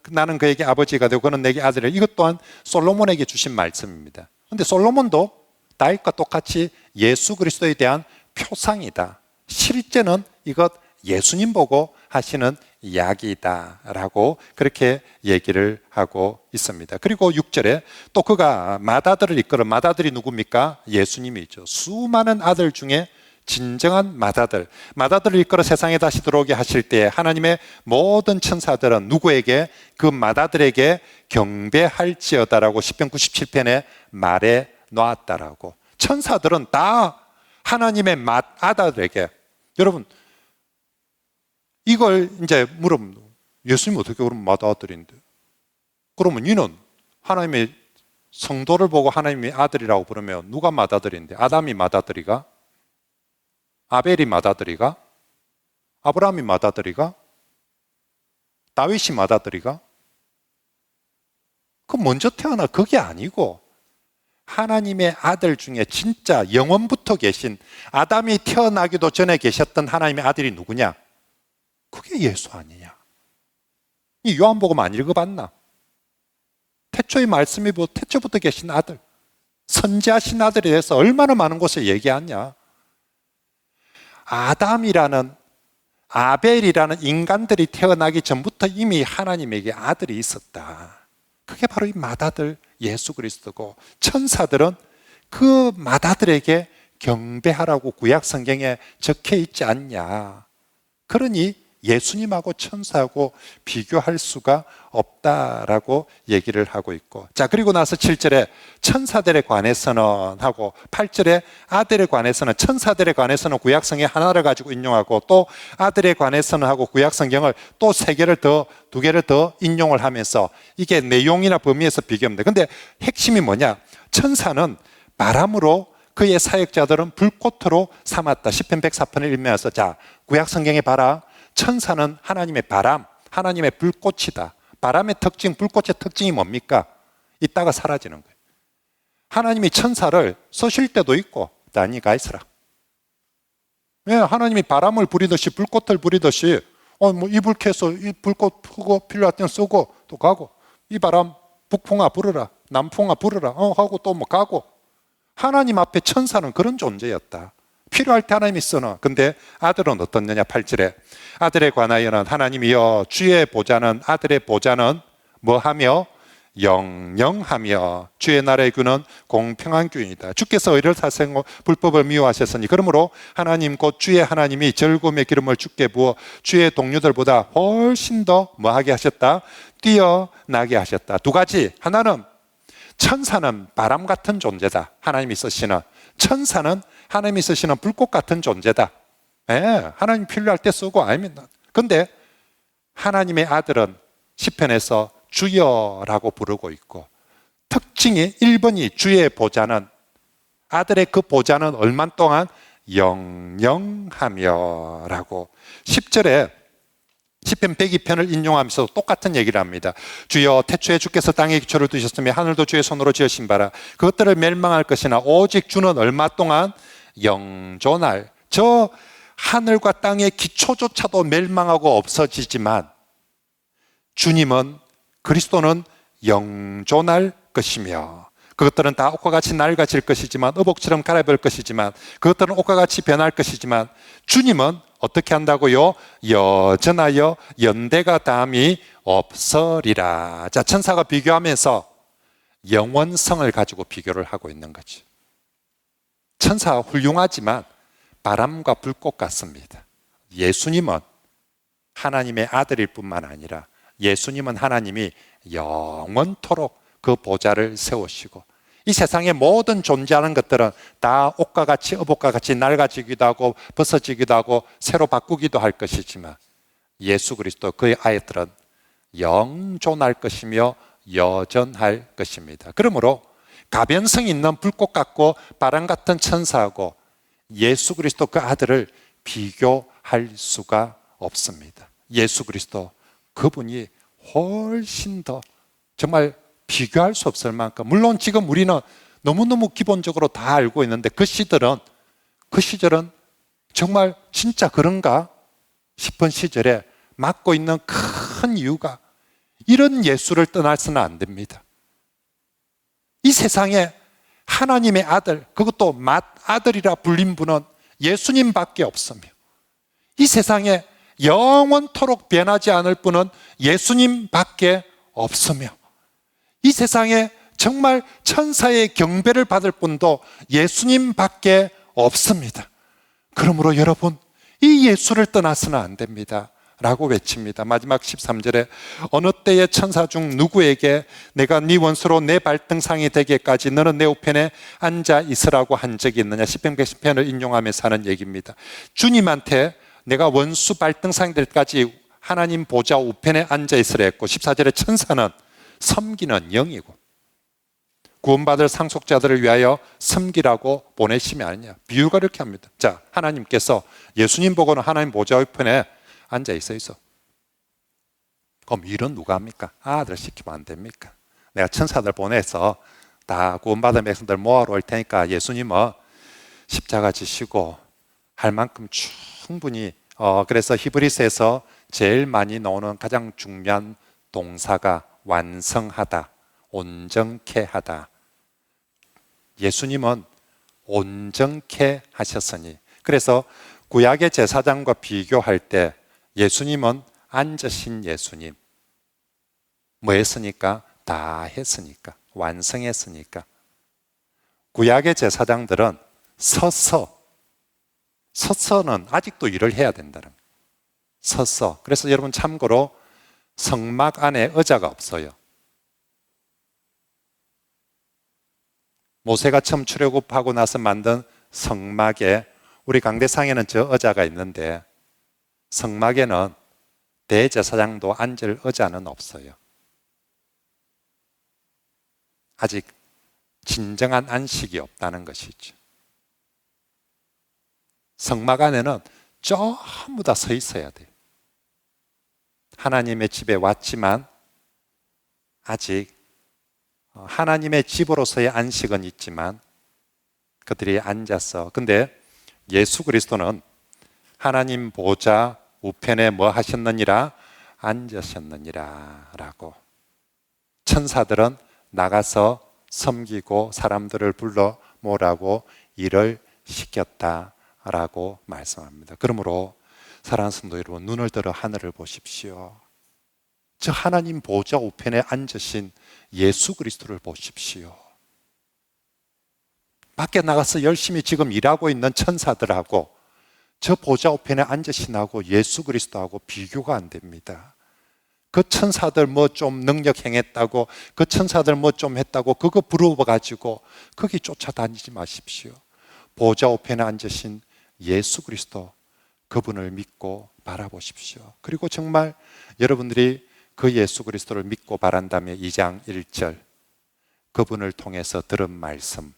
나는 그에게 아버지가 되고 그는 내게 아들이라. 이것 또한 솔로몬에게 주신 말씀입니다. 그런데 솔로몬도 다윗과 똑같이 예수 그리스도에 대한 표상이다. 실제는 이것 예수님 보고 하시는 이야기다라고 그렇게 얘기를 하고 있습니다. 그리고 6절에 또 그가 맏아들을 이끌어. 맏아들이 누굽니까? 예수님이죠. 수많은 아들 중에 진정한 맏아들을 이끌어 세상에 다시 들어오게 하실 때 하나님의 모든 천사들은 누구에게? 그 맏아들에게 경배할지어다라고 시편 97편에 말해 놓았다라고. 천사들은 다 하나님의 맏아들에게. 여러분 이걸 이제 물으면 예수님 어떻게 그러면 맏아들인데? 그러면 이는 하나님의 성도를 보고 하나님의 아들이라고 부르면 누가 맏아들인데? 아담이 맏아들이가? 아벨이 맏아들이가? 아브라함이 맏아들이가? 다윗이 맏아들이가? 그 먼저 태어나 그게 아니고 하나님의 아들 중에 진짜 영원부터 계신 아담이 태어나기도 전에 계셨던 하나님의 아들이 누구냐? 그게 예수 아니냐? 이 요한복음 안 읽어봤나? 태초의 말씀이 태초부터 계신 아들, 선지하신 아들에 대해서 얼마나 많은 곳에 얘기하냐? 아담이라는 아벨이라는 인간들이 태어나기 전부터 이미 하나님에게 아들이 있었다. 그게 바로 이 맏아들 예수 그리스도고, 천사들은 그 맏아들에게 경배하라고 구약 성경에 적혀 있지 않냐. 그러니 예수님하고 천사하고 비교할 수가 없다라고 얘기를 하고 있고, 자 그리고 나서 7절에 천사들에 관해서는 하고 8절에 아들에 관해서는, 천사들에 관해서는 구약 성경 하나를 가지고 인용하고 또 아들에 관해서는 하고 구약 성경을 또 두 개를 더 인용을 하면서 이게 내용이나 범위에서 비교합니다. 근데 핵심이 뭐냐? 천사는 바람으로 그의 사역자들은 불꽃으로 삼았다. 시편 104편을 읽으면서 자 구약 성경에 봐라. 천사는 하나님의 바람, 하나님의 불꽃이다. 바람의 특징, 불꽃의 특징이 뭡니까? 있다가 사라지는 거예요. 하나님이 천사를 쏘실 때도 있고, 다니가 있으라. 왜? 하나님이 바람을 부리듯이, 불꽃을 부리듯이, 이 불켜서 이 불꽃 푸고 필요할 때는 쏘고 또 가고, 이 바람 북풍아 불어라, 남풍아 불어라, 하고 또 뭐 가고. 하나님 앞에 천사는 그런 존재였다. 필요할 때 하나님이 쓰나. 근데 아들은 어떻느냐? 8절에 아들에 관하여는 하나님이여 주의 보좌는, 아들의 보좌는 뭐하며? 영영하며 주의 나라의 규는 공평한 규이다. 주께서 의를 사생하고 불법을 미워하셨으니 그러므로 하나님 곧 주의 하나님이 즐거움의 기름을 주께 부어 주의 동료들보다 훨씬 더 뭐하게 하셨다? 뛰어나게 하셨다. 두 가지. 하나는 천사는 바람 같은 존재다. 하나님이 쓰시는. 천사는 하나님이 쓰시는 불꽃 같은 존재다. 하나님 필요할 때 쓰고 아니면. 근데 하나님의 아들은 시편에서 주여라고 부르고 있고, 특징이 1번이 주의 보좌는, 아들의 그 보좌는 얼마 동안? 영영하며 라고. 10절에 시편 102편을 인용하면서 똑같은 얘기를 합니다. 주여 태초에 주께서 땅에 기초를 두셨으며 하늘도 주의 손으로 지으신 바라. 그것들을 멸망할 것이나 오직 주는 얼마 동안? 영존할. 저 하늘과 땅의 기초조차도 멸망하고 없어지지만 주님은, 그리스도는 영존할 것이며, 그것들은 다 옷과 같이 낡아질 것이지만, 의복처럼 갈아입을 것이지만, 그것들은 옷과 같이 변할 것이지만 주님은 어떻게 한다고요? 여전하여 연대가 다함이 없으리라. 자, 천사가 비교하면서 영원성을 가지고 비교를 하고 있는 거죠. 천사가 훌륭하지만 바람과 불꽃 같습니다. 예수님은 하나님의 아들일 뿐만 아니라 예수님은 하나님이 영원토록 그 보좌를 세우시고 이 세상의 모든 존재하는 것들은 다 옷과 같이 어복과 같이 낡아지기도 하고 벗어지기도 하고 새로 바꾸기도 할 것이지만 예수 그리스도 그의 아이들은 영존할 것이며 여전할 것입니다. 그러므로 가변성 있는 불꽃 같고 바람 같은 천사하고 예수 그리스도 그 아들을 비교할 수가 없습니다. 예수 그리스도 그분이 훨씬 더 정말 비교할 수 없을 만큼, 물론 지금 우리는 너무너무 기본적으로 다 알고 있는데 그 시절은 정말 진짜 그런가 싶은 시절에 맡고 있는 큰 이유가 이런 예수를 떠나서는 안 됩니다. 이 세상에 하나님의 아들, 그것도 맏아들이라 불린 분은 예수님밖에 없으며 이 세상에 영원토록 변하지 않을 분은 예수님밖에 없으며 이 세상에 정말 천사의 경배를 받을 분도 예수님밖에 없습니다. 그러므로 여러분, 이 예수를 떠나서는 안 됩니다 라고 외칩니다. 마지막 13절에 어느 때의 천사 중 누구에게 내가 네 원수로 내 발등상이 되기까지 너는 내 우편에 앉아 있으라고 한 적이 있느냐. 시편 110편을 인용하면서 하는 얘기입니다. 주님한테 내가 원수 발등상이 될 때까지 하나님 보좌 우편에 앉아 있으라 했고 14절에 천사는 섬기는 영이고 구원받을 상속자들을 위하여 섬기라고 보내심이 아니냐. 비유가 이렇게 합니다. 자, 하나님께서 예수님 보고는 하나님 보좌 우편에 앉아 있어. 그럼 일은 누가 합니까? 아들 시키면 안 됩니까? 내가 천사들 보내서 다 구원받은 백성들 모아러 올 테니까 예수님은 십자가 지시고 할 만큼 충분히 그래서 히브리서에서 제일 많이 나오는 가장 중요한 동사가 완성하다, 온전케 하다. 예수님은 온전케 하셨으니 그래서 구약의 제사장과 비교할 때 예수님은 앉으신 예수님. 뭐 했으니까? 다 했으니까. 완성했으니까. 구약의 제사장들은 서서는 아직도 일을 해야 된다는 거예요. 서서. 그래서 여러분 참고로 성막 안에 의자가 없어요. 모세가 처음 출애굽하고 나서 만든 성막에 우리 강대상에는 저 의자가 있는데 성막에는 대제사장도 앉을 의자는 없어요. 아직 진정한 안식이 없다는 것이죠. 성막 안에는 전부 다 서 있어야 돼요. 하나님의 집에 왔지만 아직 하나님의 집으로서의 안식은 있지만 그들이 앉아서, 근데 예수 그리스도는 하나님 보좌 우편에 뭐 하셨느니라? 앉으셨느니라 라고. 천사들은 나가서 섬기고 사람들을 불러 모으라고 일을 시켰다라고 말씀합니다. 그러므로 사랑하는 성도 여러분, 눈을 들어 하늘을 보십시오. 저 하나님 보좌 우편에 앉으신 예수 그리스도를 보십시오. 밖에 나가서 열심히 지금 일하고 있는 천사들하고 저 보좌 우편에 앉으신하고 예수 그리스도하고 비교가 안 됩니다. 그 천사들 뭐 좀 능력 행했다고, 그 천사들 뭐 좀 했다고 그거 부러워가지고 거기 쫓아다니지 마십시오. 보좌 우편에 앉으신 예수 그리스도, 그분을 믿고 바라보십시오. 그리고 정말 여러분들이 그 예수 그리스도를 믿고 바란다면 2장 1절 그분을 통해서 들은 말씀,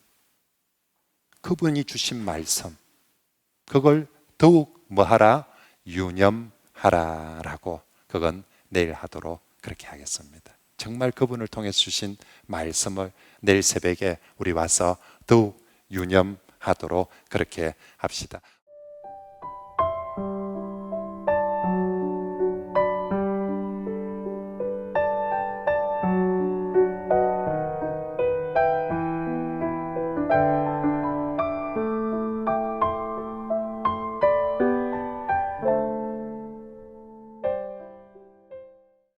그분이 주신 말씀, 그걸 더욱 뭐하라? 유념하라 라고, 그건 내일 하도록 그렇게 하겠습니다. 정말 그분을 통해서 주신 말씀을 내일 새벽에 우리 와서 더욱 유념하도록 그렇게 합시다.